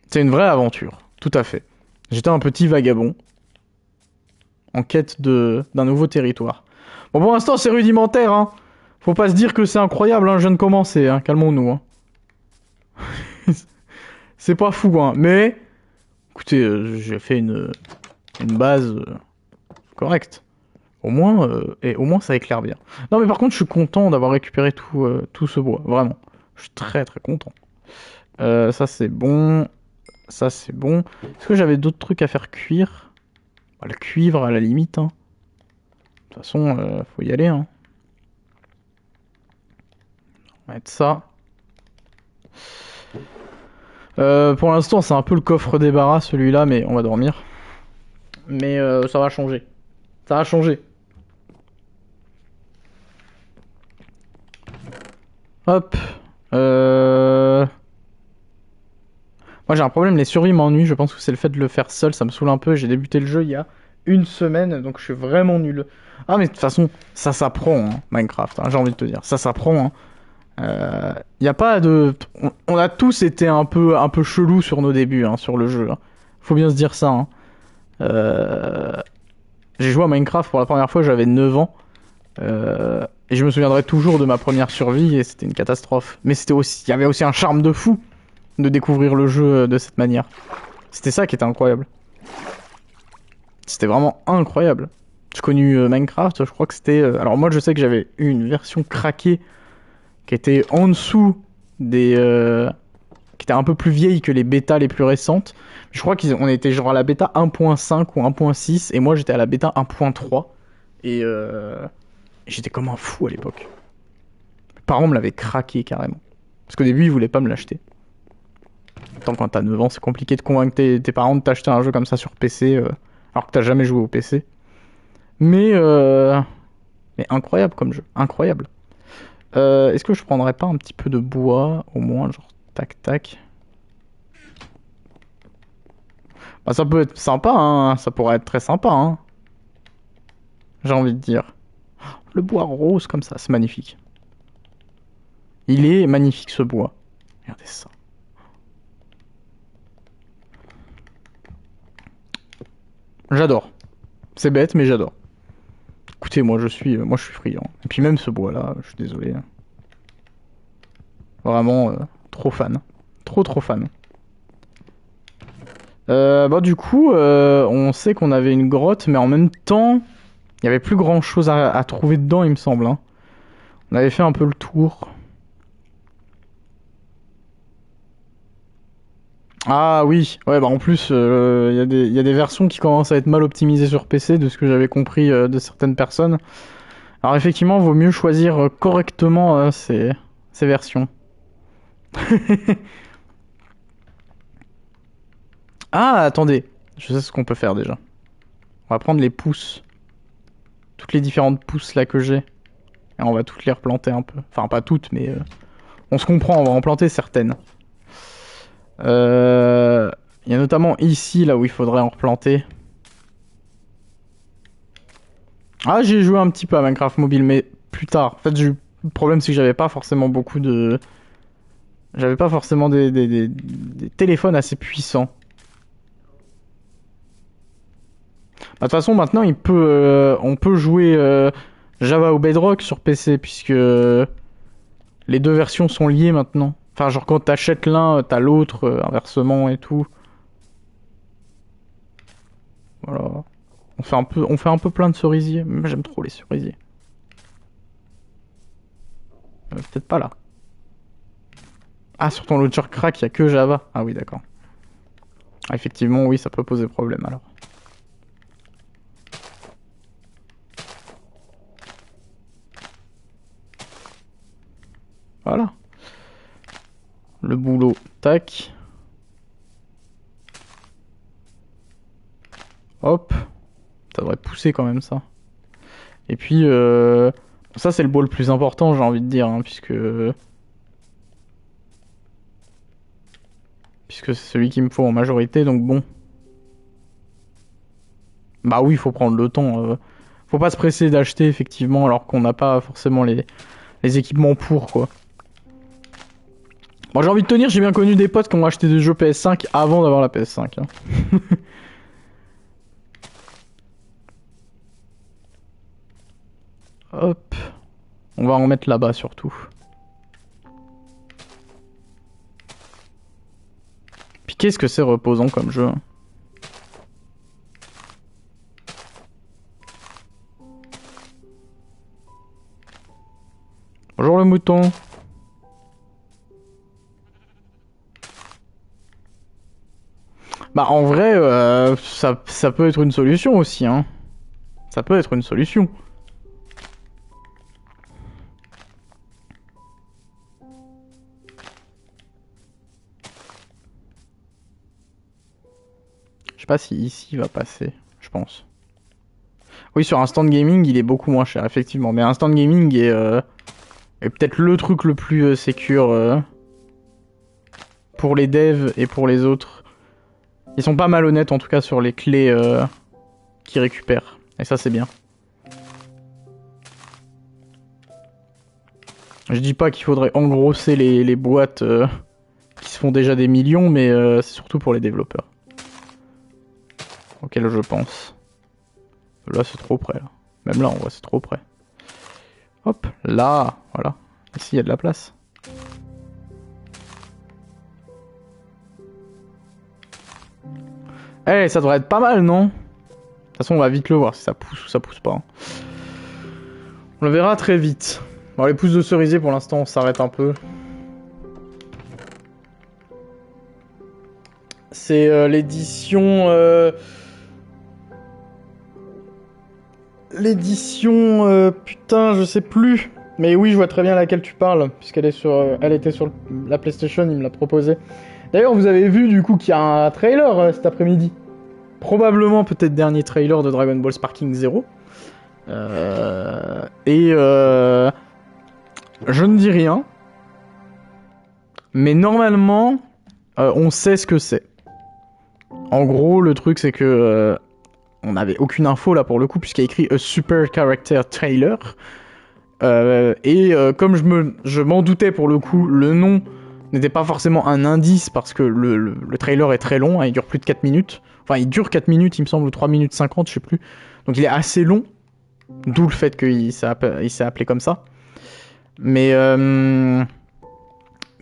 Speaker 1: C'est une vraie aventure, tout à fait. J'étais un petit vagabond, en quête d'un nouveau territoire. Bon, pour l'instant, c'est rudimentaire, hein. Faut pas se dire que c'est incroyable, hein, je viens de commencer, hein. Calmons-nous, hein. C'est pas fou, hein, mais... Écoutez, j'ai fait une base correcte. Au moins ça éclaire bien. Non mais par contre je suis content d'avoir récupéré tout ce bois, vraiment. Je suis très content. Ça c'est bon. Ça c'est bon. Est-ce que j'avais d'autres trucs à faire cuire? Le cuivre à la limite. Hein. De toute façon, faut y aller. Hein. On va mettre ça. Pour l'instant c'est un peu le coffre débarras celui-là, mais on va dormir. Mais ça va changer. Ça va changer. Hop. Moi j'ai un problème, les survies m'ennuient. Je pense que c'est le fait de le faire seul, ça me saoule un peu. J'ai débuté le jeu il y a une semaine, donc je suis vraiment nul. Ah mais de toute façon, ça s'apprend, hein, Minecraft, hein, j'ai envie de te dire. Ça s'apprend, hein. Y a pas de... On a tous été un peu chelou sur nos débuts, hein, sur le jeu. Hein. Faut bien se dire ça, hein. J'ai joué à Minecraft pour la première fois, j'avais 9 ans. Et je me souviendrai toujours de ma première survie et c'était une catastrophe. Mais c'était aussi, il y avait aussi un charme de fou de découvrir le jeu de cette manière. C'était ça qui était incroyable. C'était vraiment incroyable. J'ai connu Minecraft, je crois que c'était... alors moi je sais que j'avais eu une version craquée qui était en dessous des... qui était un peu plus vieille que les bêtas les plus récentes. Je crois qu'on était genre à la bêta 1.5 ou 1.6 et moi j'étais à la bêta 1.3. Et j'étais comme un fou à l'époque. Mes parents me l'avaient craqué carrément. Parce qu'au début ils voulaient pas me l'acheter. Tant quand t'as 9 ans c'est compliqué de convaincre tes parents de t'acheter un jeu comme ça sur PC alors que t'as jamais joué au PC. Mais incroyable comme jeu, incroyable. Est-ce que je prendrais pas un petit peu de bois au moins, genre tac tac. Bah ça peut être sympa, hein. Ça pourrait être très sympa, hein. J'ai envie de dire. Le bois rose comme ça, c'est magnifique. Il est magnifique ce bois. Regardez ça. J'adore. C'est bête, mais j'adore. Écoutez, moi je suis friand. Et puis même ce bois là, je suis désolé. Vraiment trop fan. Trop fan. Bah du coup, on sait qu'on avait une grotte, mais en même temps, il y avait plus grand chose à trouver dedans, il me semble. Hein. On avait fait un peu le tour. Ah oui, ouais, bah en plus, il y a des versions qui commencent à être mal optimisées sur PC, de ce que j'avais compris de certaines personnes. Alors effectivement, il vaut mieux choisir correctement ces versions. Ah, attendez, je sais ce qu'on peut faire déjà. On va prendre les pousses. Toutes les différentes pousses là que j'ai. Et on va toutes les replanter un peu. Enfin, pas toutes, mais on se comprend, on va en planter certaines. Il Il y a notamment ici, là où il faudrait en replanter. Ah, j'ai joué un petit peu à Minecraft Mobile, mais plus tard. En fait, le problème, c'est que j'avais pas forcément beaucoup de... J'avais pas forcément des téléphones assez puissants. Bah, de toute façon, maintenant, on peut jouer Java ou Bedrock sur PC, puisque les deux versions sont liées maintenant. Enfin, genre quand t'achètes l'un, t'as l'autre, inversement et tout. Voilà. On fait un peu plein de cerisiers. Moi, j'aime trop les cerisiers. Peut-être pas là. Ah, sur ton launcher crack, il y a que Java. Ah oui, d'accord. Ah, effectivement, oui, ça peut poser problème alors. Voilà. Le boulot, tac. Hop. Ça devrait pousser quand même ça. Et puis, ça c'est le bowl le plus important, j'ai envie de dire, hein, puisque c'est celui qu'il me faut en majorité, donc bon. Bah oui, il faut prendre le temps. Faut pas se presser d'acheter, effectivement, alors qu'on n'a pas forcément les équipements pour, quoi. Bon, j'ai envie de tenir, j'ai bien connu des potes qui ont acheté des jeux PS5 avant d'avoir la PS5. Hein. Hop. On va en mettre là-bas, surtout. Puis qu'est-ce que c'est reposant comme jeu, hein. Bonjour le mouton. Bah en vrai, ça peut être une solution aussi, hein. Ça peut être une solution. Je sais pas si ici il va passer, je pense. Oui, sur un stand gaming, il est beaucoup moins cher, effectivement. Mais un stand gaming est peut-être le truc le plus sécure pour les devs et pour les autres. Ils sont pas malhonnêtes, en tout cas, sur les clés qu'ils récupèrent. Et ça, c'est bien. Je dis pas qu'il faudrait engrosser les boîtes qui se font déjà des millions, mais c'est surtout pour les développeurs. Auquel je pense. Là, c'est trop près. Là. Même là, en vrai, c'est trop près. Hop, là, voilà. Ici, il y a de la place. Eh, ça devrait être pas mal, non? De toute façon, on va vite le voir si ça pousse ou ça pousse pas. Hein. On le verra très vite. Bon, les pousses de cerisier, pour l'instant, on s'arrête un peu. C'est l'édition... L'édition... putain, je sais plus. Mais oui, je vois très bien laquelle tu parles, puisqu'elle est sur, elle était sur la PlayStation, il me l'a proposé. D'ailleurs, vous avez vu du coup qu'il y a un trailer cet après-midi. Probablement peut-être dernier trailer de Dragon Ball Sparking Zero. Je ne dis rien. Mais normalement, on sait ce que c'est. En gros, le truc c'est que on n'avait aucune info là pour le coup, puisqu'il y a écrit A Super Character Trailer. Comme je m'en doutais pour le coup, le nom n'était pas forcément un indice parce que le trailer est très long, hein, il dure plus de 4 minutes. Enfin, il dure 4 minutes, il me semble, ou 3 minutes 50, je sais plus. Donc il est assez long, d'où le fait qu'il s'est appelé comme ça. Mais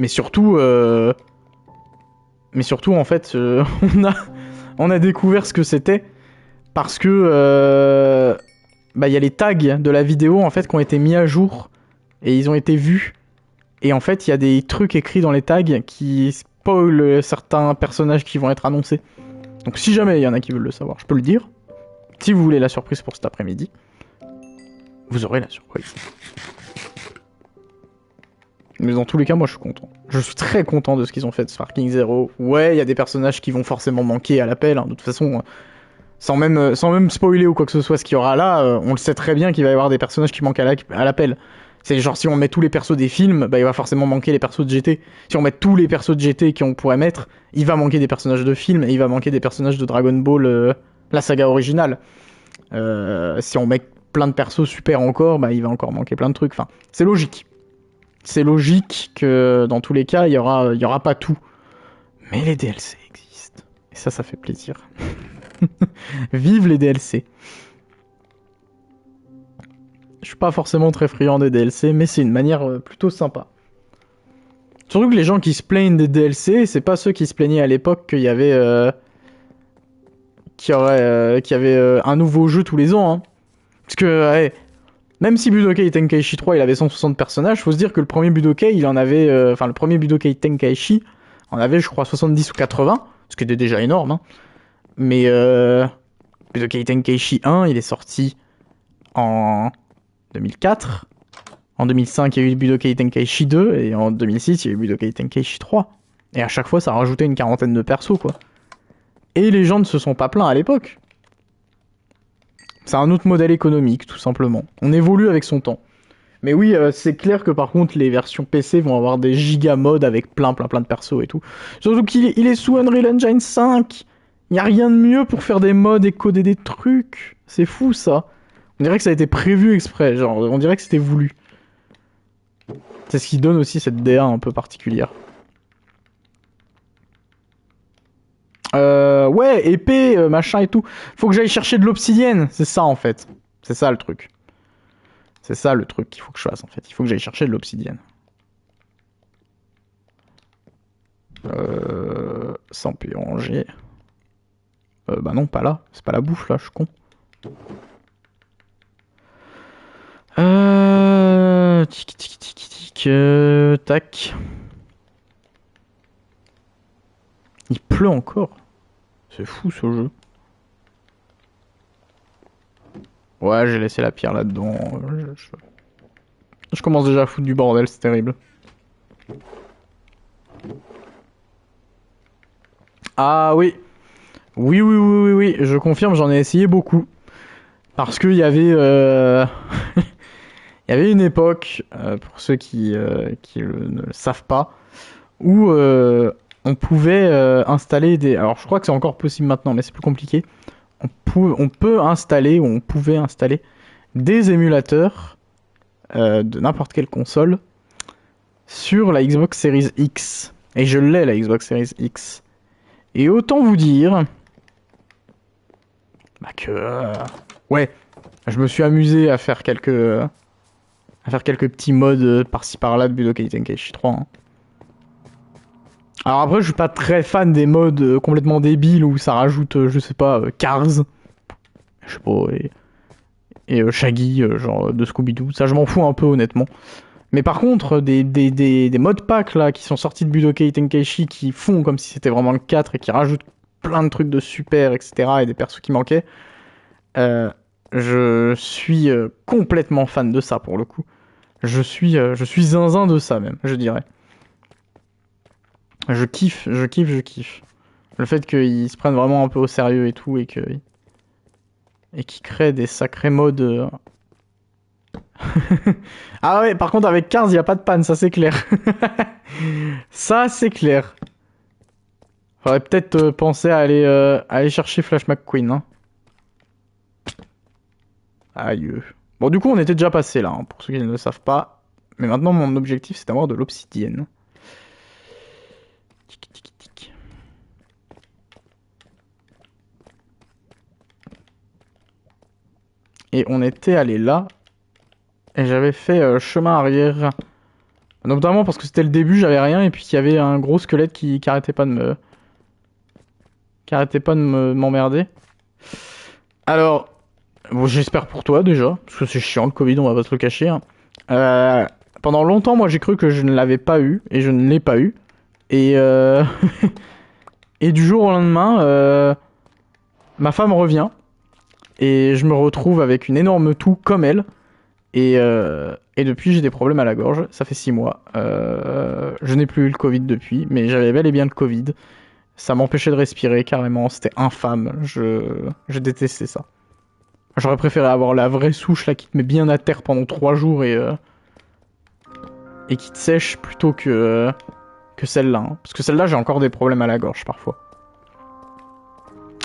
Speaker 1: surtout, en fait, on a découvert ce que c'était parce que y a les tags de la vidéo en fait qui ont été mis à jour et ils ont été vus. Et en fait, il y a des trucs écrits dans les tags qui spoilent certains personnages qui vont être annoncés. Donc si jamais il y en a qui veulent le savoir, je peux le dire. Si vous voulez la surprise pour cet après-midi, vous aurez la surprise. Mais dans tous les cas, moi je suis content. Je suis très content de ce qu'ils ont fait de Sparking Zero. Ouais, il y a des personnages qui vont forcément manquer à l'appel. Hein. De toute façon, sans même spoiler ou quoi que ce soit ce qu'il y aura là, on le sait très bien qu'il va y avoir des personnages qui manquent à l'appel. C'est genre si on met tous les persos des films, bah il va forcément manquer les persos de GT. Si on met tous les persos de GT qu'on pourrait mettre, il va manquer des personnages de films et il va manquer des personnages de Dragon Ball, la saga originale. Si on met plein de persos super encore, bah il va encore manquer plein de trucs. Enfin, c'est logique. C'est logique que dans tous les cas, il y aura pas tout. Mais les DLC existent. Et ça fait plaisir. Vive les DLC. Je suis pas forcément très friand des DLC, mais c'est une manière plutôt sympa. Surtout que les gens qui se plaignent des DLC, c'est pas ceux qui se plaignaient à l'époque qu'il y avait qu'il y avait un nouveau jeu tous les ans. Hein. Parce que ouais, même si Budokai Tenkaichi 3 il avait 160 personnages, faut se dire que le premier Budokai il en avait, le premier Budokai Tenkaichi en avait je crois 70 ou 80, ce qui était déjà énorme. Hein. Mais Budokai Tenkaichi 1 il est sorti en 2004. En 2005 il y a eu Budokai Tenkaichi 2 et en 2006 il y a eu Budokai Tenkaichi 3. Et à chaque fois ça rajoutait une quarantaine de persos quoi. Et les gens ne se sont pas plaints à l'époque. C'est un autre modèle économique, tout simplement. On évolue avec son temps. Mais oui, c'est clair que par contre, les versions PC vont avoir des giga modes avec plein de persos et tout. Surtout qu'il est sous Unreal Engine 5. Il n'y a rien de mieux pour faire des mods et coder des trucs. C'est fou, ça. On dirait que ça a été prévu exprès. Genre, on dirait que c'était voulu. C'est ce qui donne aussi cette DA un peu particulière. Ouais, épée, machin et tout. Faut que j'aille chercher de l'obsidienne. C'est ça, en fait. C'est ça, le truc. C'est ça, le truc qu'il faut que je fasse, en fait. Il faut que j'aille chercher de l'obsidienne. Sans purger. Bah non, pas là. C'est pas la bouffe, là. Je suis con. Tic, tic, tic, tic. Tac. Il pleut encore. C'est fou ce jeu. Ouais, j'ai laissé la pierre là-dedans. Je commence déjà à foutre du bordel, c'est terrible. Ah oui. Oui, je confirme, j'en ai essayé beaucoup. Parce qu'il y avait... il y avait une époque, pour ceux qui ne le savent pas, où on pouvait installer des... Alors je crois que c'est encore possible maintenant, mais c'est plus compliqué. On peut installer, ou on pouvait installer, des émulateurs de n'importe quelle console sur la Xbox Series X. Et je l'ai, la Xbox Series X. Et autant vous dire... Bah que... ouais, je me suis amusé à faire quelques petits mods par-ci par-là de Budokai Tenkaichi 3. Hein. Alors après, je suis pas très fan des mods complètement débiles où ça rajoute, je sais pas, Cars, je sais pas, et Shaggy, genre de Scooby-Doo. Ça, je m'en fous un peu, honnêtement. Mais par contre, des mod packs là qui sont sortis de Budokai Tenkaichi qui font comme si c'était vraiment le 4 et qui rajoutent plein de trucs de super, etc. et des persos qui manquaient, je suis complètement fan de ça pour le coup. Je suis zinzin de ça même, je dirais. Je kiffe. Le fait qu'ils se prennent vraiment un peu au sérieux et tout, et qu'ils créent des sacrés modes. Ah ouais, par contre avec 15, il n'y a pas de panne, ça c'est clair. Ça c'est clair. Faudrait peut-être penser à aller chercher Flash McQueen. Hein. Aïe. Bon, du coup, on était déjà passé là, hein, pour ceux qui ne le savent pas. Mais maintenant, mon objectif, c'est d'avoir de l'obsidienne. Tic, tic, tic. Et on était allé là. Et j'avais fait chemin arrière. Notamment parce que c'était le début, j'avais rien. Et puis qu'il y avait un gros squelette qui arrêtait pas de me... m'emmerder. Alors... Bon, j'espère pour toi déjà, parce que c'est chiant le Covid, on va pas se le cacher. Hein. Pendant longtemps, moi j'ai cru que je ne l'avais pas eu, et je ne l'ai pas eu. Et, et du jour au lendemain, ma femme revient, et je me retrouve avec une énorme toux comme elle. Et depuis, j'ai des problèmes à la gorge, ça fait 6 mois. Je n'ai plus eu le Covid depuis, mais j'avais bel et bien le Covid. Ça m'empêchait de respirer carrément, c'était infâme, je détestais ça. J'aurais préféré avoir la vraie souche là qui te met bien à terre pendant 3 jours et et qui te sèche plutôt que celle-là. Hein. Parce que celle-là, j'ai encore des problèmes à la gorge parfois.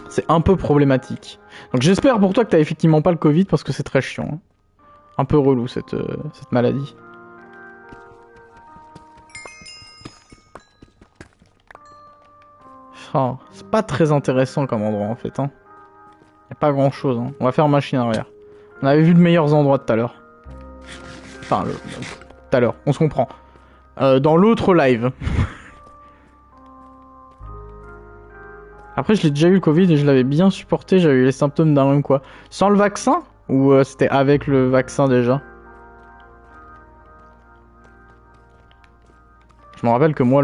Speaker 1: C'est un peu problématique. Donc j'espère pour toi que t'as effectivement pas le Covid parce que c'est très chiant. Hein. Un peu relou cette maladie. Oh, c'est pas très intéressant comme endroit en fait. Hein. Y a pas grand chose. Hein. On va faire machine arrière. On avait vu de meilleurs endroits tout à l'heure. Enfin, tout à l'heure, on se comprend. Dans l'autre live. Après, je l'ai déjà eu le Covid et je l'avais bien supporté. J'avais eu les symptômes d'un rhume quoi. Sans le vaccin? Ou c'était avec le vaccin déjà? Je me rappelle que moi,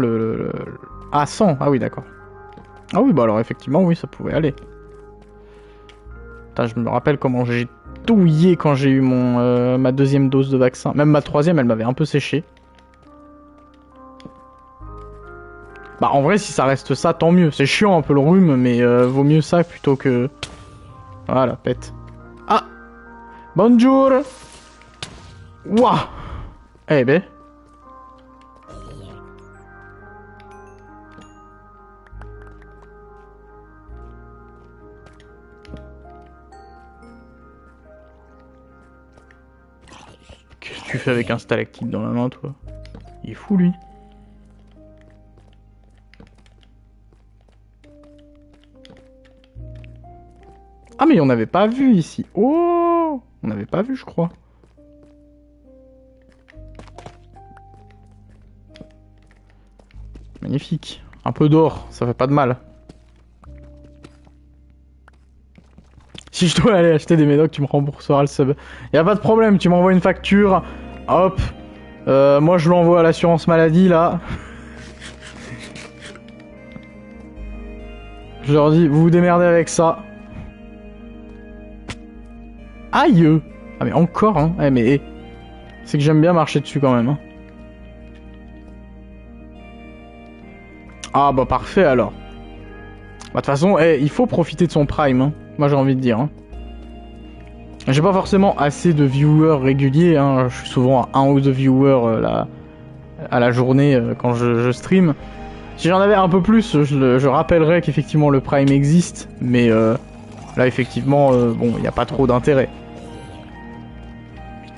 Speaker 1: Ah, 100. Ah oui, d'accord. Ah oui, bah alors effectivement, oui, ça pouvait aller. Putain, je me rappelle comment j'ai touillé quand j'ai eu ma deuxième dose de vaccin. Même ma troisième, elle m'avait un peu séché. Bah en vrai, si ça reste ça, tant mieux. C'est chiant un peu le rhume, mais vaut mieux ça plutôt que... Voilà, pète. Ah! Bonjour! Wouah! Eh ben... Qu'est-ce que tu fais avec un stalactite dans la main, toi? Il est fou, lui. Ah, mais on n'avait pas vu ici. Oh! On n'avait pas vu, je crois. Magnifique. Un peu d'or, ça fait pas de mal. Si je dois aller acheter des médocs, tu me rembourseras le sub. Y a pas de problème, tu m'envoies une facture. Hop. Moi, je l'envoie à l'assurance maladie, là. Je leur dis, vous vous démerdez avec ça. Aïe! Ah, mais encore, hein. Eh, mais... C'est que j'aime bien marcher dessus, quand même, hein. Ah, bah, parfait, alors. Bah, de toute façon, il faut profiter de son prime, hein. Moi, j'ai envie de dire, hein. J'ai pas forcément assez de viewers réguliers, hein. Je suis souvent à 1 ou 2 viewers à la journée quand je stream. Si j'en avais un peu plus, je rappellerais qu'effectivement le Prime existe, mais là effectivement, bon, il n'y a pas trop d'intérêt.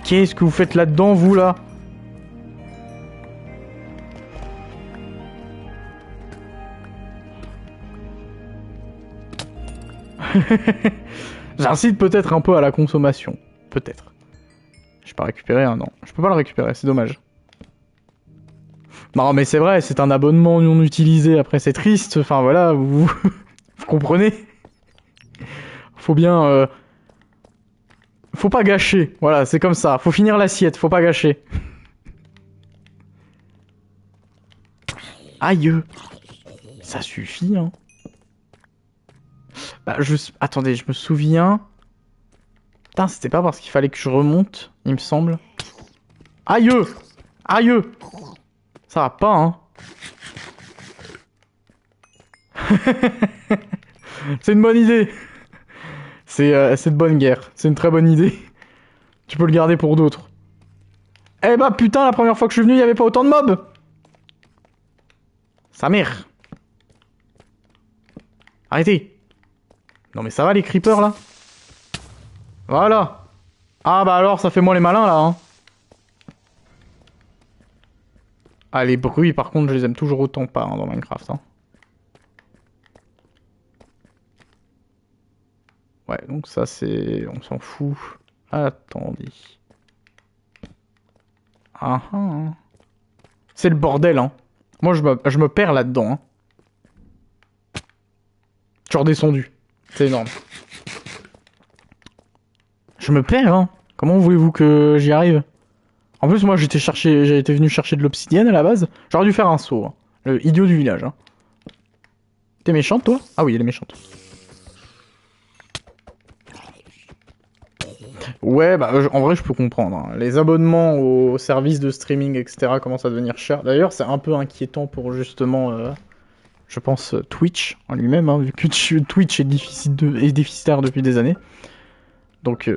Speaker 1: Qu'est-ce que vous faites là-dedans, vous, là? J'incite peut-être un peu à la consommation. Peut-être. Je peux pas récupérer un, non. Je peux pas le récupérer, c'est dommage. Non, mais c'est vrai, c'est un abonnement non utilisé. Après, c'est triste. Enfin, voilà, vous comprenez? Faut bien... Faut pas gâcher. Voilà, c'est comme ça. Faut finir l'assiette, faut pas gâcher. Aïe. Ça suffit, hein. Bah, attendez, je me souviens... Putain, c'était pas parce qu'il fallait que je remonte, il me semble. Aïe. Aïe. Ça va pas, hein. C'est une bonne idée. C'est de bonne guerre. C'est une très bonne idée. Tu peux le garder pour d'autres. Eh bah putain, la première fois que je suis venu, il y avait pas autant de mobs. Sa mère. Arrêtez. Non mais ça va les creepers là? Voilà. Ah bah alors, ça fait moins les malins là, hein. Ah, les bruits par contre, je les aime toujours autant pas hein, dans Minecraft, hein. Ouais, donc ça c'est... On s'en fout. Attendez. Ah ah. C'est le bordel, hein. Moi, je me perds là-dedans, hein. Je suis redescendu. C'est énorme. Je me perds, hein. Comment voulez-vous que j'y arrive? En plus, moi, j'ai été venu chercher de l'obsidienne à la base. J'aurais dû faire un saut, hein. Le idiot du village, hein. T'es méchante, toi? Ah oui, elle est méchante. Ouais, bah en vrai je peux comprendre. Hein. Les abonnements aux services de streaming, etc. commencent à devenir chers. D'ailleurs, c'est un peu inquiétant pour justement, je pense, Twitch en lui-même, hein, vu que Twitch est déficitaire depuis des années. Donc,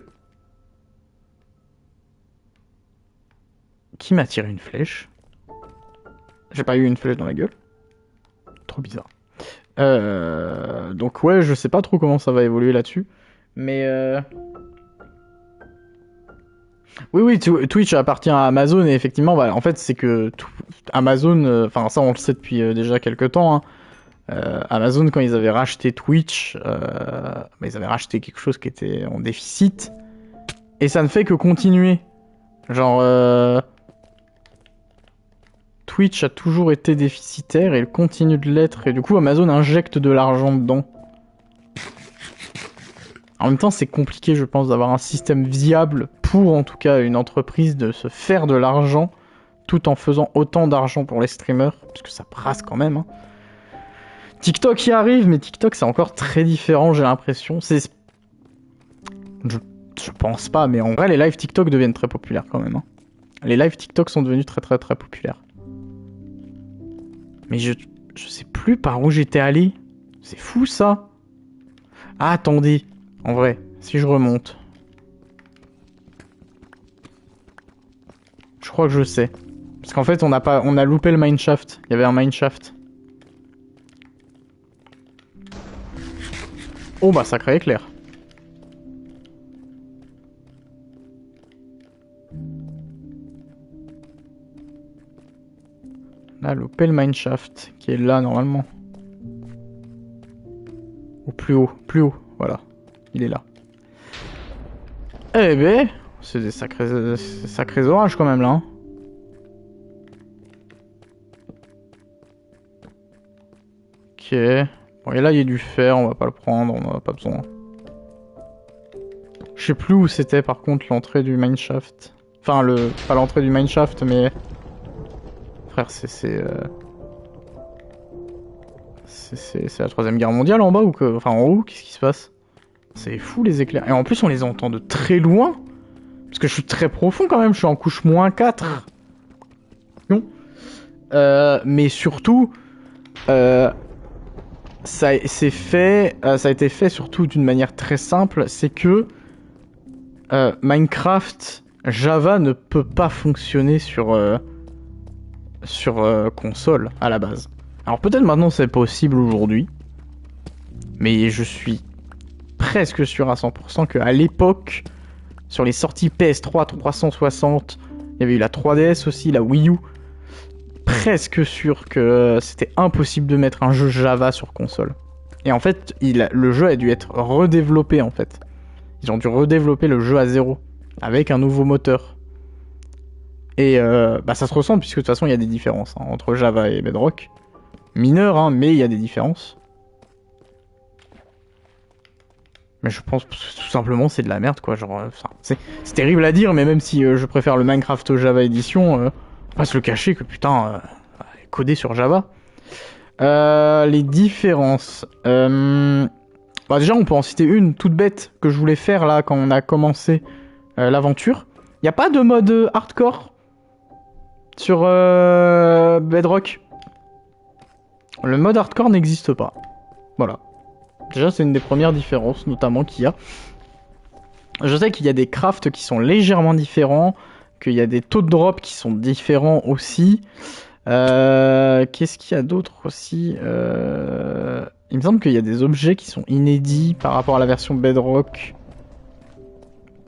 Speaker 1: qui m'a tiré une flèche? J'ai pas eu une flèche dans la gueule. Trop bizarre. Donc ouais, je sais pas trop comment ça va évoluer là-dessus. Mais oui, Twitch appartient à Amazon et effectivement, bah, en fait, c'est que Amazon, enfin ça on le sait depuis déjà quelques temps, hein. Amazon, quand ils avaient racheté Twitch, bah, ils avaient racheté quelque chose qui était en déficit. Et ça ne fait que continuer. Genre, Twitch a toujours été déficitaire et il continue de l'être. Et du coup, Amazon injecte de l'argent dedans. En même temps, c'est compliqué, je pense, d'avoir un système viable pour, en tout cas, une entreprise de se faire de l'argent tout en faisant autant d'argent pour les streamers. Parce que ça brasse quand même, hein. TikTok y arrive, mais TikTok, c'est encore très différent, j'ai l'impression. Je pense pas, mais en vrai, les lives TikTok deviennent très populaires quand même, hein. Les lives TikTok sont devenus très très très populaires. Mais je sais plus par où j'étais allé. C'est fou ça. Ah, attendez. En vrai, si je remonte. Je crois que je sais. Parce qu'en fait, on a loupé le mineshaft. Il y avait un mineshaft. Oh bah, sacré éclair. On a loupé le mineshaft, qui est là normalement. Ou plus haut, voilà. Il est là. Eh ben, c'est des sacrés orages quand même là, hein. Ok. Bon, et là, il y a du fer, on va pas le prendre, on en a pas besoin. Je sais plus où c'était par contre l'entrée du mineshaft. Enfin, pas l'entrée du mineshaft, mais... Frère, c'est la troisième guerre mondiale en bas ou que... Enfin, en haut, qu'est-ce qui se passe? C'est fou les éclairs. Et en plus, on les entend de très loin. Parce que je suis très profond quand même, je suis en couche -4. Non. Mais surtout... ça a été fait surtout d'une manière très simple, c'est que Minecraft Java ne peut pas fonctionner sur console à la base. Alors peut-être maintenant c'est possible aujourd'hui, mais je suis presque sûr à 100% qu'à l'époque, sur les sorties PS3 360, il y avait eu la 3DS aussi, la Wii U, presque sûr que c'était impossible de mettre un jeu Java sur console. Et en fait, le jeu a dû être redéveloppé en fait. Ils ont dû redévelopper le jeu à zéro, avec un nouveau moteur. Et bah ça se ressent, puisque de toute façon il y a des différences hein, entre Java et Bedrock. Mineures, hein, mais il y a des différences. Mais je pense tout simplement c'est de la merde quoi. Genre, c'est terrible à dire, mais même si je préfère le Minecraft Java Edition, on va pas se le cacher que putain, codé sur Java. Les différences. Bah déjà, on peut en citer une toute bête que je voulais faire là quand on a commencé l'aventure. Il n'y a pas de mode hardcore sur Bedrock. Le mode hardcore n'existe pas. Voilà. Déjà, c'est une des premières différences, notamment qu'il y a. Je sais qu'il y a des crafts qui sont légèrement différents, qu'il y a des taux de drop qui sont différents aussi. Qu'est-ce qu'il y a d'autre aussi Il me semble qu'il y a des objets qui sont inédits par rapport à la version Bedrock.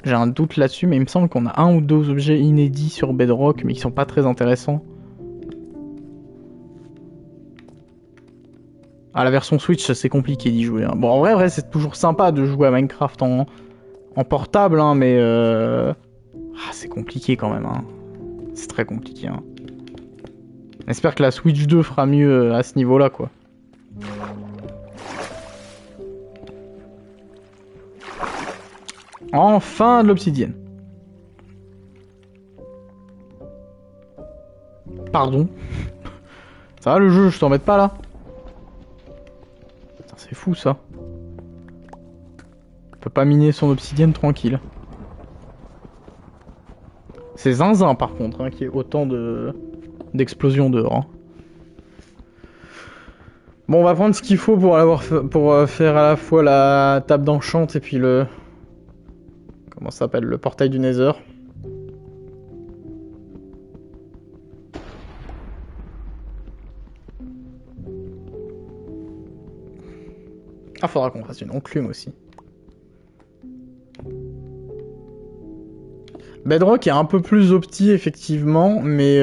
Speaker 1: J'ai un doute là-dessus, mais il me semble qu'on a un ou deux objets inédits sur Bedrock, mais qui sont pas très intéressants. Ah, la version Switch, c'est compliqué d'y jouer, hein. Bon, en vrai, c'est toujours sympa de jouer à Minecraft en portable, hein, mais... c'est compliqué quand même, hein. C'est très compliqué, hein. J'espère que la Switch 2 fera mieux à ce niveau-là, quoi. Enfin de l'obsidienne. Pardon. Ça va le jeu, je t'embête pas là? C'est fou ça. On peut pas miner son obsidienne tranquille. C'est zinzin par contre, hein, qu'il y ait autant d'explosions dehors, hein. Bon, on va prendre ce qu'il faut pour faire à la fois la table d'enchant et puis le... Comment ça s'appelle? Le portail du Nether. Ah, faudra qu'on fasse une enclume aussi. Bedrock est un peu plus opti, effectivement, mais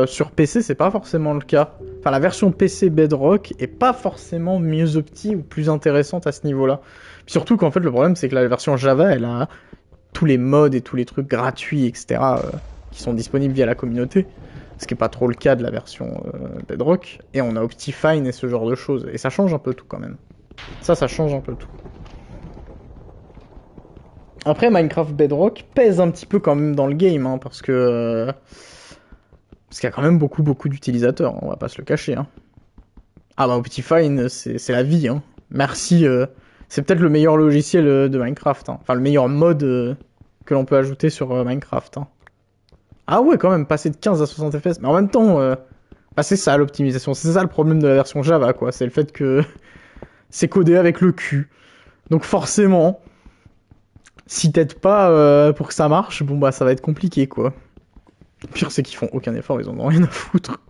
Speaker 1: sur PC, c'est pas forcément le cas. Enfin, la version PC Bedrock est pas forcément mieux opti ou plus intéressante à ce niveau-là. Surtout qu'en fait, le problème, c'est que la version Java, elle a tous les mods et tous les trucs gratuits, etc., qui sont disponibles via la communauté. Ce qui est pas trop le cas de la version Bedrock. Et on a Optifine et ce genre de choses. Et ça change un peu tout, quand même. Ça change un peu tout. Après, Minecraft Bedrock pèse un petit peu quand même dans le game, hein, parce qu'il y a quand même beaucoup d'utilisateurs, on va pas se le cacher. Hein. Ah bah Optifine, c'est la vie. Hein. Merci. C'est peut-être le meilleur logiciel de Minecraft. Hein. Enfin, le meilleur mode que l'on peut ajouter sur Minecraft. Hein. Ah ouais, quand même, passer de 15 à 60 FPS. Mais en même temps, bah c'est ça l'optimisation. C'est ça le problème de la version Java, quoi. C'est le fait que c'est codé avec le cul. Donc forcément, si t'aides pas pour que ça marche, bon bah ça va être compliqué, quoi. Le pire, c'est qu'ils font aucun effort, ils en ont rien à foutre.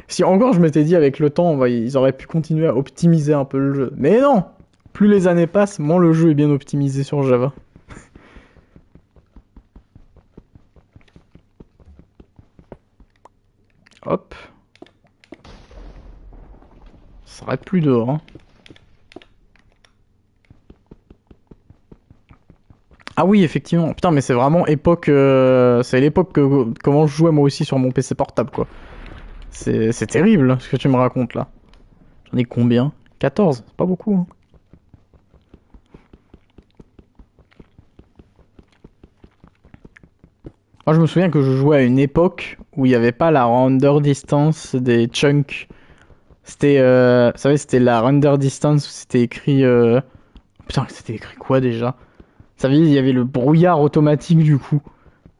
Speaker 1: Si encore je m'étais dit avec le temps, bah, ils auraient pu continuer à optimiser un peu le jeu. Mais non! Plus les années passent, moins le jeu est bien optimisé sur Java. Hop. Ça s'arrête plus dehors. Hein. Ah oui, effectivement. Putain, mais c'est vraiment époque... c'est l'époque que comment je jouais moi aussi sur mon PC portable, quoi. C'est terrible, ce que tu me racontes, là. J'en ai combien? 14, c'est pas beaucoup, hein. Moi, je me souviens que je jouais à une époque où il n'y avait pas la render distance des chunks. C'était, vous savez, c'était la render distance où c'était écrit... Putain, c'était écrit quoi, déjà? Vous savez, il y avait le brouillard automatique, du coup.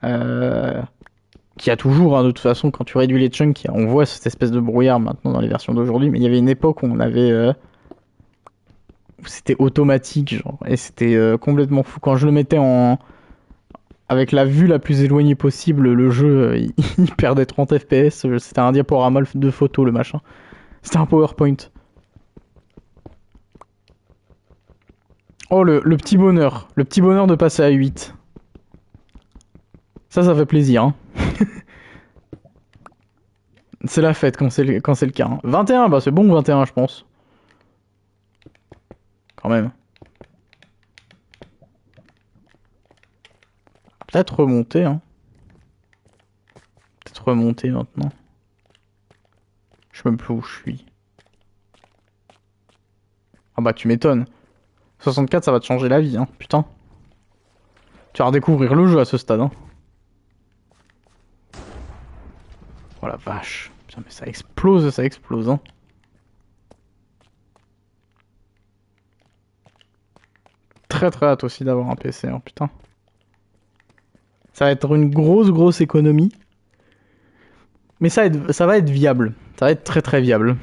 Speaker 1: Qui a toujours, hein, de toute façon, quand tu réduis les chunks, on voit cette espèce de brouillard maintenant dans les versions d'aujourd'hui, mais il y avait une époque où on avait... où c'était automatique, genre, et c'était complètement fou. Quand je le mettais en... avec la vue la plus éloignée possible, le jeu, il perdait 30 FPS, c'était un diaporama de photos, le machin. C'était un PowerPoint. Oh, le petit bonheur. Le petit bonheur de passer à 8. Ça fait plaisir, hein. C'est la fête quand c'est le cas. Hein. 21, bah c'est bon 21 je pense. Quand même. Peut-être remonter, hein. Peut-être remonter maintenant. Je sais même plus où je suis. Ah bah tu m'étonnes. 64 ça va te changer la vie, hein. Putain. Tu vas redécouvrir le jeu à ce stade, hein. Oh la vache. Putain mais ça explose, hein. Très hâte aussi d'avoir un PC, hein, putain. Ça va être une grosse économie. Mais ça va être viable. Ça va être très viable.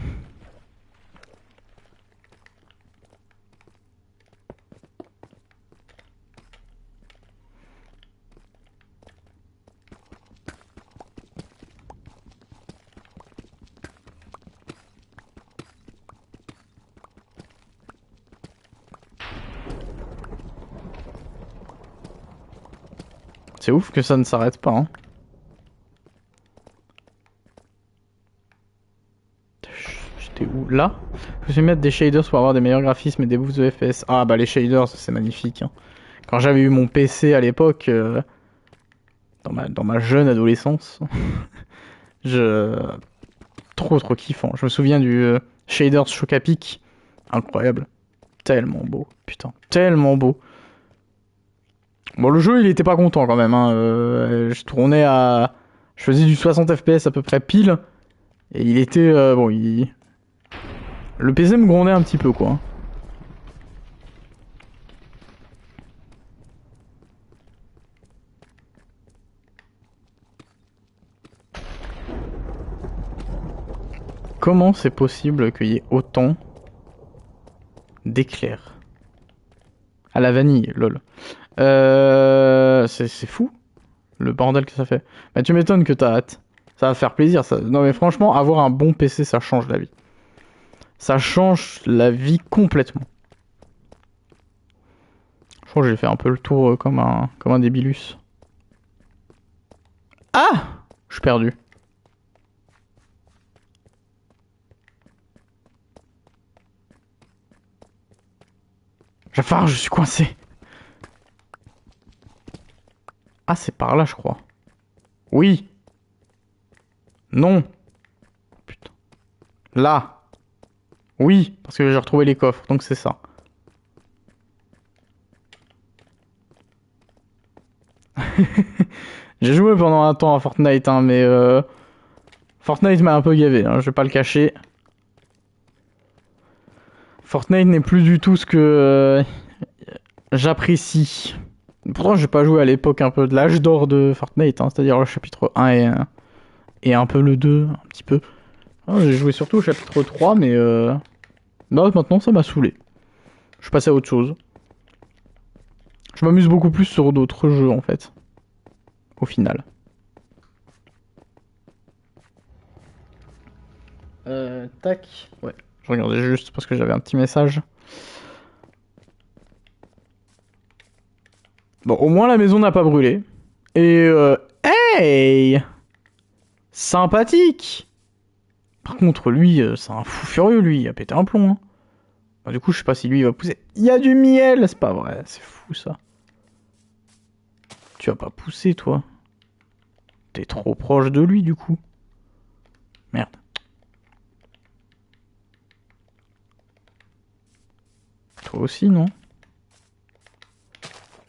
Speaker 1: C'est ouf que ça ne s'arrête pas, hein. J'étais où? Là? Je vais mettre des shaders pour avoir des meilleurs graphismes et des boosts de FPS. Ah bah les shaders, c'est magnifique. Hein. Quand j'avais eu mon PC à l'époque, dans ma jeune adolescence, je... Trop kiffant. Je me souviens du shaders Chocapic. Incroyable. Tellement beau. Putain, tellement beau. Bon, le jeu, il était pas content quand même. Hein. Je tournais à... Je faisais du 60 FPS à peu près pile. Et il était... bon, il... Le PC me grondait un petit peu, quoi. Comment c'est possible qu'il y ait autant d'éclairs? À la vanille, lol. C'est fou, le bordel que ça fait. Mais tu m'étonnes que t'as hâte. Ça va faire plaisir, ça. Non mais franchement, avoir un bon PC, ça change la vie. Ça change la vie complètement. crois que j'ai fait un peu le tour comme un débilus. Ah! Je suis perdu. Jafar, je suis coincé. Ah, c'est par là, je crois. Oui. Non. Putain. Là. Oui, parce que j'ai retrouvé les coffres, donc c'est ça. J'ai joué pendant un temps à Fortnite, hein, mais Fortnite m'a un peu gavé, hein, je vais pas le cacher. Fortnite n'est plus du tout ce que j'apprécie. Pourtant, j'ai pas joué à l'époque un peu de l'âge d'or de Fortnite, hein, c'est-à-dire le chapitre 1 et un peu le 2, un petit peu. J'ai joué surtout au chapitre 3, mais bah, maintenant ça m'a saoulé. Je suis passé à autre chose. Je m'amuse beaucoup plus sur d'autres jeux en fait, au final. Tac. Ouais, je regardais juste parce que j'avais un petit message. Bon, au moins la maison n'a pas brûlé. Et hey! Sympathique! Par contre, lui, c'est un fou furieux, lui, il a pété un plomb. Hein. Bah, du coup, je sais pas si lui, il va pousser. Il y a du miel! C'est pas vrai, c'est fou, ça. Tu vas pas pousser, toi. T'es trop proche de lui, du coup. Merde. Toi aussi, non?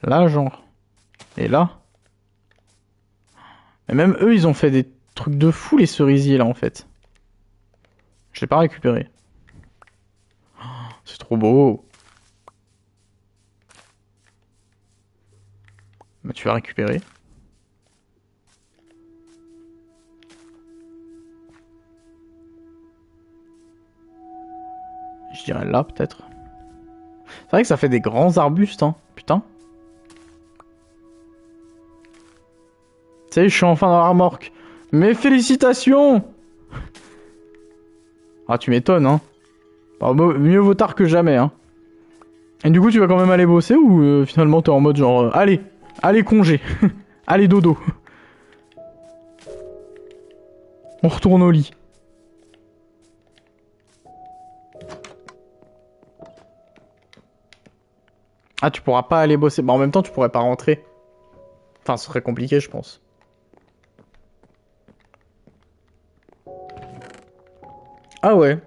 Speaker 1: Là, genre. Et là? Et même eux, ils ont fait des trucs de fou, les cerisiers, là, en fait. Je l'ai pas récupéré. C'est trop beau. Bah, tu vas récupérer. Je dirais là, peut-être. C'est vrai que ça fait des grands arbustes, hein. Putain. Tu sais, je suis enfin dans la remorque. Mais félicitations! Ah, tu m'étonnes, hein. Bah, mieux vaut tard que jamais, hein. Et du coup, tu vas quand même aller bosser ou finalement t'es en mode genre, allez, allez congé, allez dodo. On retourne au lit. Ah, tu pourras pas aller bosser. Bah, en même temps, tu pourrais pas rentrer. Enfin, ce serait compliqué, je pense. Ah ouais.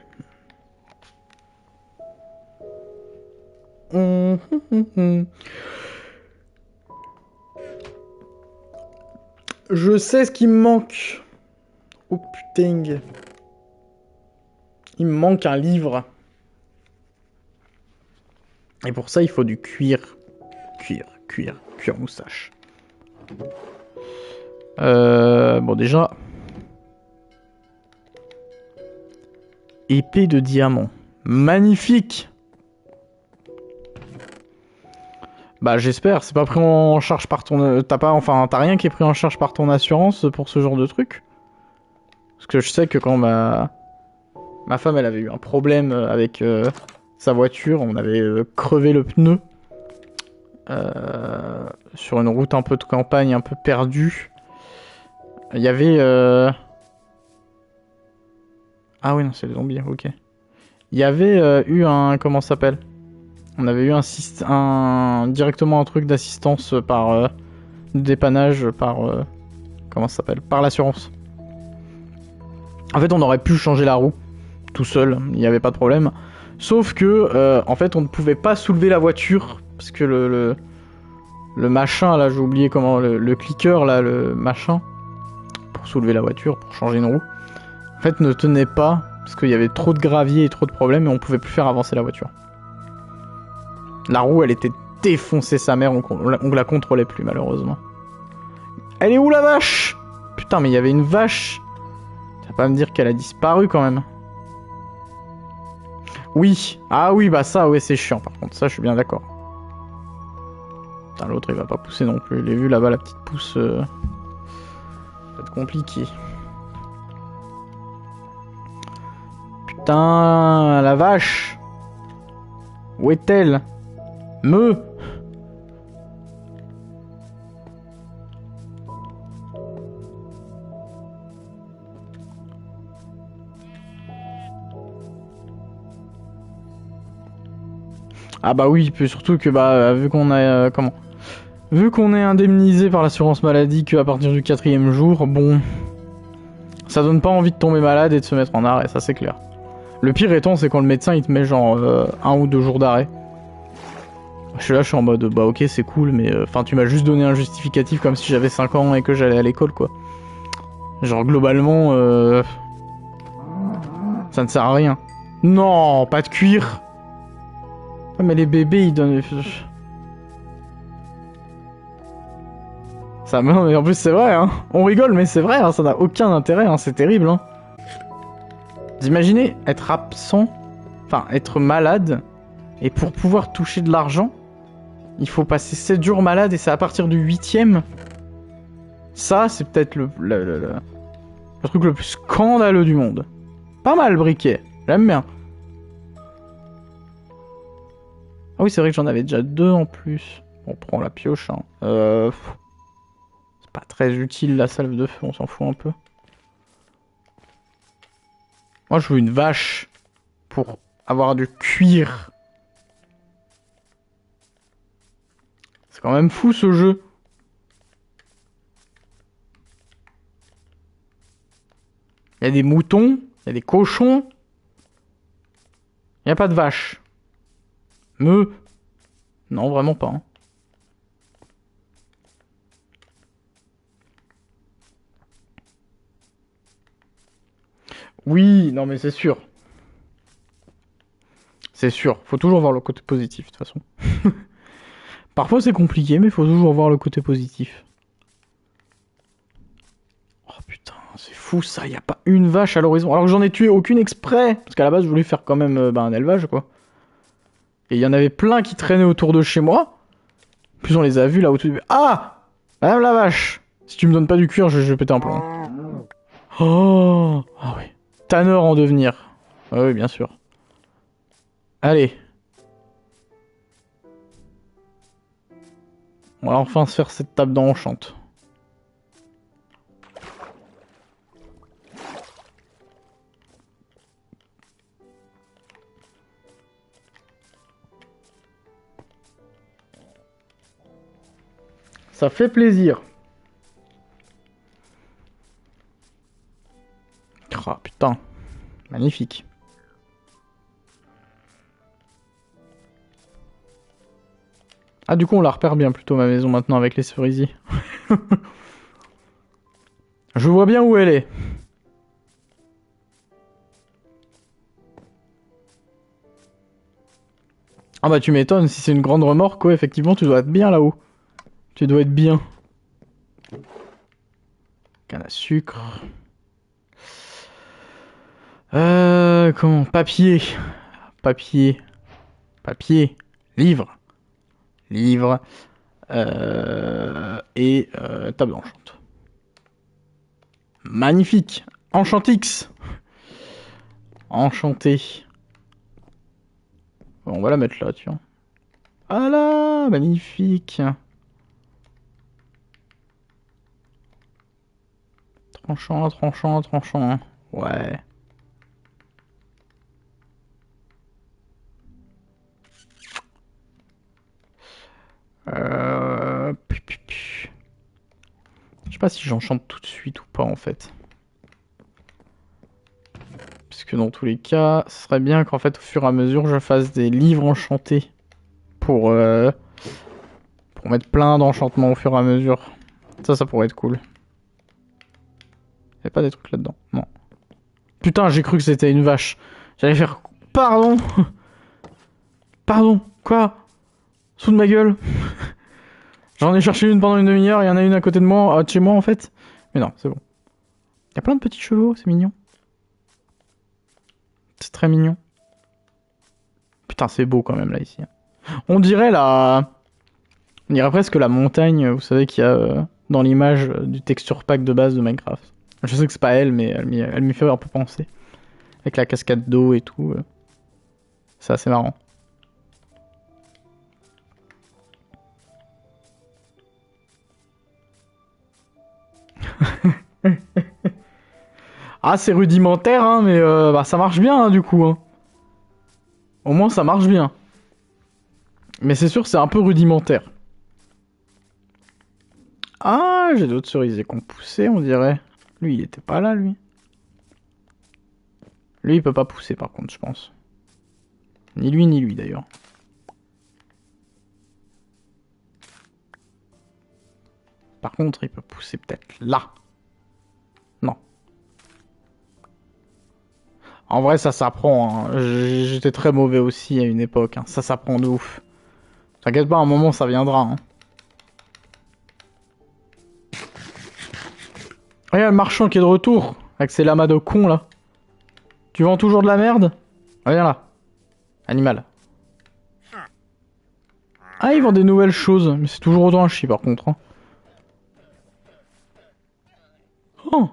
Speaker 1: Je sais ce qui me manque. Oh putain. Il me manque un livre. Et pour ça, il faut du cuir. Cuir moustache. Bon, déjà. Épée de diamant. Magnifique! Bah, j'espère. C'est pas pris en charge par ton. T'as rien qui est pris en charge par ton assurance pour ce genre de truc? Parce que je sais que quand ma femme, elle avait eu un problème avec sa voiture, on avait crevé le pneu sur une route un peu de campagne, un peu perdue. Il y avait... Ah oui, non, c'est les zombies, ok. Il y avait eu un... Comment ça s'appelle? On avait eu directement un truc d'assistance par... dépannage par... comment ça s'appelle? Par l'assurance. En fait, on aurait pu changer la roue tout seul, il n'y avait pas de problème. Sauf que, en fait, on ne pouvait pas soulever la voiture parce que le machin, là, j'ai oublié comment, le clicker, là, le machin, pour soulever la voiture, pour changer une roue, en fait, ne tenait pas parce qu'il y avait trop de gravier et trop de problèmes et on pouvait plus faire avancer la voiture. La roue, elle était défoncée sa mère, on la contrôlait plus, malheureusement. Elle est où la vache? Putain, mais il y avait une vache. Tu vas pas me dire qu'elle a disparu quand même. Oui. Ah oui, bah ça, ouais, c'est chiant par contre. Ça, je suis bien d'accord. Putain, l'autre, il va pas pousser non plus. Je l'ai vu là-bas, la petite pousse. Ça va être compliqué. Putain, la vache. Où est-elle? Ah bah oui, puis surtout que bah vu qu'on a comment, vu qu'on est indemnisé par l'assurance maladie qu'à partir du 4e jour, bon, ça donne pas envie de tomber malade et de se mettre en arrêt, ça c'est clair. Le pire étant, c'est quand le médecin il te met genre 1 ou 2 jours d'arrêt. Je suis en mode bah ok c'est cool, mais enfin tu m'as juste donné un justificatif comme si j'avais 5 ans et que j'allais à l'école quoi. Genre globalement, ça ne sert à rien. Non, pas de cuir. Ouais, mais les bébés ils donnent. Ça, non, mais en plus c'est vrai, hein. On rigole, mais c'est vrai, hein, ça n'a aucun intérêt, hein, c'est terrible. Hein. Vous imaginez être absent, enfin être malade, et pour pouvoir toucher de l'argent, il faut passer 7 jours malade et c'est à partir du 8e. Ça, c'est peut-être le truc le plus scandaleux du monde. Pas mal, Briquet, j'aime bien. Ah oui, c'est vrai que j'en avais déjà 2 en plus. On prend la pioche, hein. C'est pas très utile la salve de feu, on s'en fout un peu. Moi, je veux une vache pour avoir du cuir. C'est quand même fou ce jeu. Il y a des moutons, il y a des cochons. Il n'y a pas de vache. Me. Non, vraiment pas. Hein. Oui, non mais c'est sûr. C'est sûr, faut toujours voir le côté positif de toute façon. Parfois c'est compliqué, mais faut toujours voir le côté positif. Oh putain, c'est fou ça, y a pas une vache à l'horizon. Alors que j'en ai tué aucune exprès, parce qu'à la base je voulais faire quand même un élevage quoi. Et il y en avait plein qui traînaient autour de chez moi. Plus on les a vus là au-dessus. Ah, madame la vache. Si tu me donnes pas du cuir, je vais péter un plomb. Oh, ah oui. Tanner en devenir. Ah oui, bien sûr. Allez. On va enfin se faire cette table d'enchante. Ça fait plaisir. Ah putain. Magnifique. Ah du coup on la repère bien plutôt ma maison maintenant avec les cerisiers. Je vois bien où elle est. Ah bah tu m'étonnes, si c'est une grande remorque, ouais, effectivement tu dois être bien là-haut. Tu dois être bien. Canne à sucre. Comment? Papier. Papier. Papier. Livre. Livre. Et table d'enchante. Magnifique. Enchantix. Enchanté. Bon, on va la mettre là, tiens. Ah là, magnifique. Tranchant, tranchant, tranchant. Ouais. Je sais pas si j'enchante tout de suite ou pas en fait. Parce que dans tous les cas, ce serait bien qu'en fait au fur et à mesure je fasse des livres enchantés. Pour mettre plein d'enchantements au fur et à mesure. Ça pourrait être cool. Y'a pas des trucs là-dedans? Non. Putain, j'ai cru que c'était une vache. J'allais faire... Pardon. Pardon. Quoi? Sous de ma gueule. J'en ai cherché une pendant une demi-heure, il y en a une à côté de moi, de chez moi en fait. Mais non, c'est bon. Il y a plein de petits chevaux, c'est mignon. C'est très mignon. Putain, c'est beau quand même là ici. On dirait la... On dirait presque la montagne, vous savez, qu'il y a dans l'image du texture pack de base de Minecraft. Je sais que c'est pas elle, mais elle m'y fait un peu penser. Avec la cascade d'eau et tout. C'est assez marrant. Ah, c'est rudimentaire, hein, mais bah, ça marche bien, hein, du coup. Hein. Au moins, ça marche bien. Mais c'est sûr, c'est un peu rudimentaire. Ah, j'ai d'autres cerisiers qui ont poussé, on dirait. Lui, il était pas là, lui. Lui, il peut pas pousser, par contre, je pense. Ni lui, d'ailleurs. Par contre, il peut pousser peut-être là. Non. En vrai, ça s'apprend. Hein. J'étais très mauvais aussi à une époque. Hein. Ça s'apprend de ouf. T'inquiète pas, à un moment, ça viendra. Hein. Ah, y a le marchand qui est de retour. Avec ses lamas de con, là. Tu vends toujours de la merde? Ah, viens là. Animal. Ah, ils vendent des nouvelles choses. Mais c'est toujours autant un chi, par contre. Hein. Oh.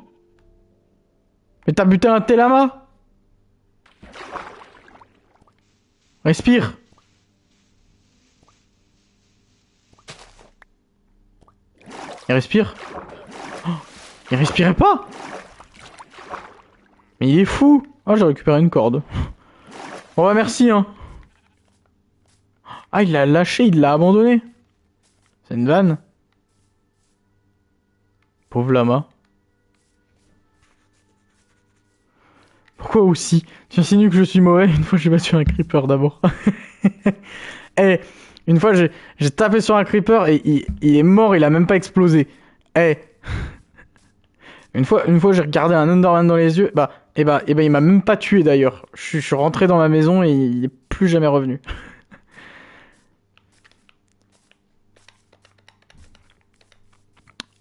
Speaker 1: Mais t'as buté un tel lama? Respire. Il respire. Oh. Il respirait pas. Mais il est fou. Ah, j'ai récupéré une corde. Bon bah merci, hein. Ah, il l'a lâché, il l'a abandonné. C'est une vanne. Pauvre lama. Pourquoi aussi? Tu insinues que je suis mauvais? Une fois j'ai battu un creeper d'abord. Eh, une fois j'ai tapé sur un creeper et il est mort, il a même pas explosé. Eh, une fois j'ai regardé un Enderman dans les yeux, il m'a même pas tué d'ailleurs. Je suis rentré dans ma maison et il est plus jamais revenu.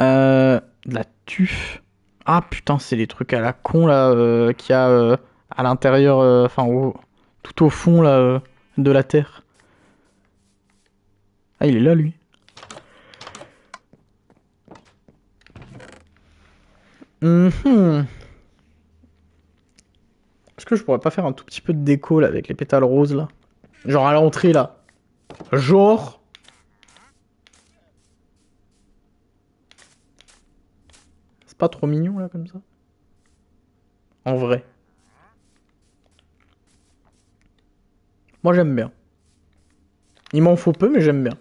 Speaker 1: De la tuf. Ah putain, c'est les trucs à la con là qu'il y a à l'intérieur, enfin tout au fond là de la terre. Ah, il est là lui. Mhm. Est-ce que je pourrais pas faire un tout petit peu de déco là avec les pétales roses là? Genre à l'entrée là. Genre. C'est pas trop mignon là comme ça? En vrai. Moi j'aime bien. Il m'en faut peu mais j'aime bien.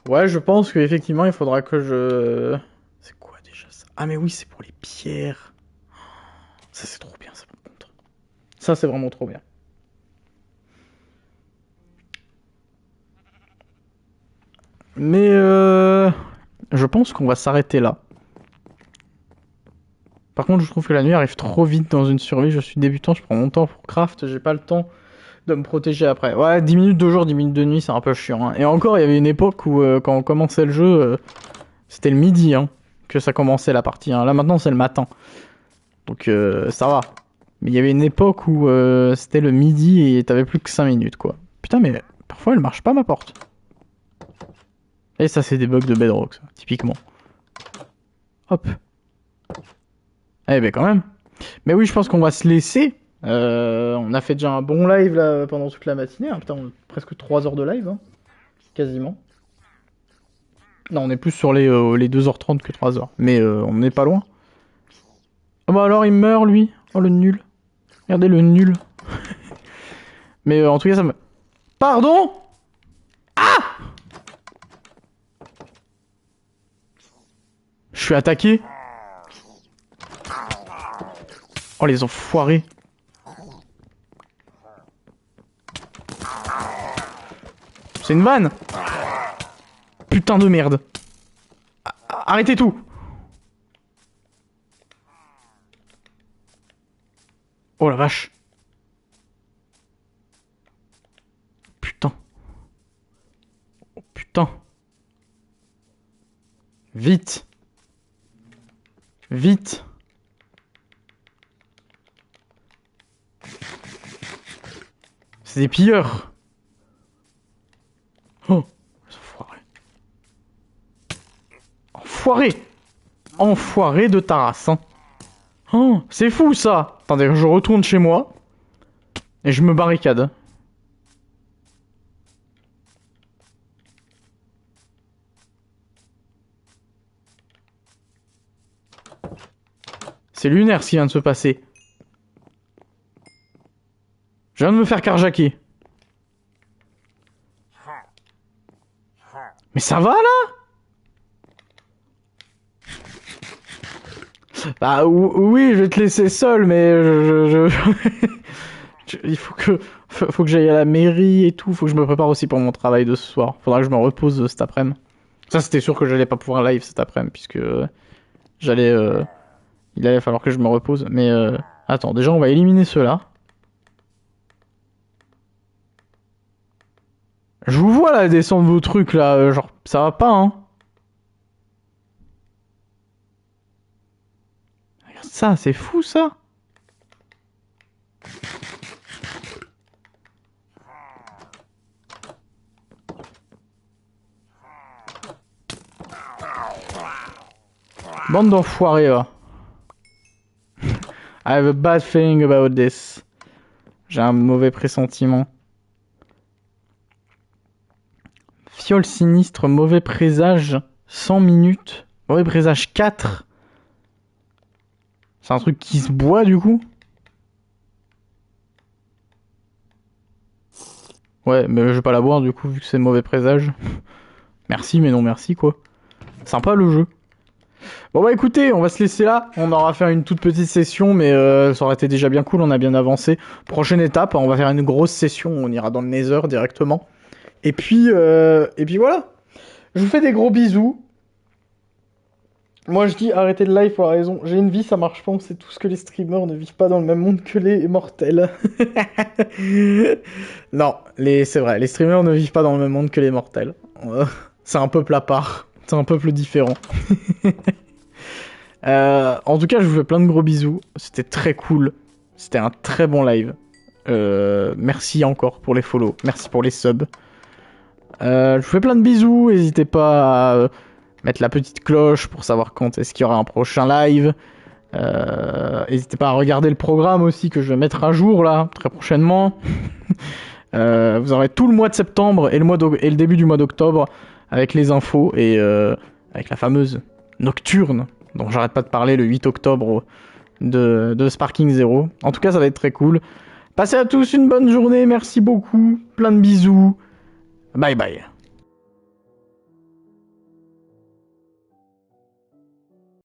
Speaker 1: Ouais, je pense qu'effectivement il faudra que je... C'est quoi déjà ça? Ah mais oui, c'est pour les pierres. Ça c'est trop bien ça par contre. Ça c'est vraiment trop bien. Mais je pense qu'on va s'arrêter là. Par contre, je trouve que la nuit arrive trop vite dans une survie. Je suis débutant, je prends mon temps pour craft, j'ai pas le temps de me protéger après. Ouais, 10 minutes de jour, 10 minutes de nuit, c'est un peu chiant. Hein. Et encore, il y avait une époque où, quand on commençait le jeu, c'était le midi hein, que ça commençait la partie. Hein. Là, maintenant, c'est le matin. Donc, ça va. Mais il y avait une époque où c'était le midi et t'avais plus que 5 minutes, quoi. Putain, mais parfois, elle marche pas, ma porte. Et ça, c'est des bugs de Bedrock, ça, typiquement. Hop. Eh ben, quand même. Mais oui, je pense qu'on va se laisser. On a fait déjà un bon live là pendant toute la matinée. Hein. Putain, presque 3 heures de live, hein. Quasiment. Non, on est plus sur les 2h30 que 3 heures. Mais on n'est pas loin. Ah bah alors il meurt lui. Oh le nul. Regardez le nul. Mais en tout cas ça me... Pardon? Ah! Je suis attaqué. Oh les enfoirés. C'est une vanne. Putain de merde. Arrêtez tout. Oh la vache. Putain. Oh putain. Vite. Vite. C'est des pilleurs. Oh. Enfoiré. Enfoiré. Enfoiré de ta race. Hein. Oh, c'est fou ça. Attendez, je retourne chez moi. Et je me barricade. C'est lunaire ce qui vient de se passer. Je viens de me faire carjacker. Mais ça va là? Bah oui, je vais te laisser seul, mais il faut que j'aille à la mairie et tout. Faut que je me prépare aussi pour mon travail de ce soir. Faudra que je me repose cet après-midi. Ça, c'était sûr que j'allais pas pouvoir live cet après-midi puisque j'allais, il allait falloir que je me repose. Mais attends, déjà on va éliminer ceux-là. Je vous vois là descendre vos trucs là, genre ça va pas hein. Regarde ça, c'est fou ça. Bande d'enfoirés va. I have a bad feeling about this. J'ai un mauvais pressentiment. Fiole sinistre, mauvais présage, 100 minutes. Mauvais présage 4. C'est un truc qui se boit du coup? Ouais, mais je vais pas la boire du coup vu que c'est mauvais présage. Merci mais non merci quoi. Sympa le jeu. Bon bah écoutez, on va se laisser là. On aura fait une toute petite session mais ça aurait été déjà bien cool, on a bien avancé. Prochaine étape, on va faire une grosse session, on ira dans le Nether directement. Et puis voilà. Je vous fais des gros bisous. Moi je dis arrêtez le live pour la raison. J'ai une vie, ça marche pas, on sait tous que les streamers ne vivent pas dans le même monde que les mortels. Non, c'est vrai, les streamers ne vivent pas dans le même monde que les mortels. C'est un peuple à part, c'est un peuple différent. En tout cas, je vous fais plein de gros bisous. C'était très cool. C'était un très bon live. Merci encore pour les follow. Merci pour les subs. Je vous fais plein de bisous. N'hésitez pas à mettre la petite cloche pour savoir quand est-ce qu'il y aura un prochain live. N'hésitez pas à regarder le programme aussi que je vais mettre à jour là très prochainement. Vous aurez tout le mois de septembre et le début du mois d'octobre avec les infos et avec la fameuse nocturne dont j'arrête pas de parler le 8 octobre de Sparking Zero. En tout cas, ça va être très cool. Passez à tous une bonne journée, merci beaucoup, plein de bisous. Bye bye.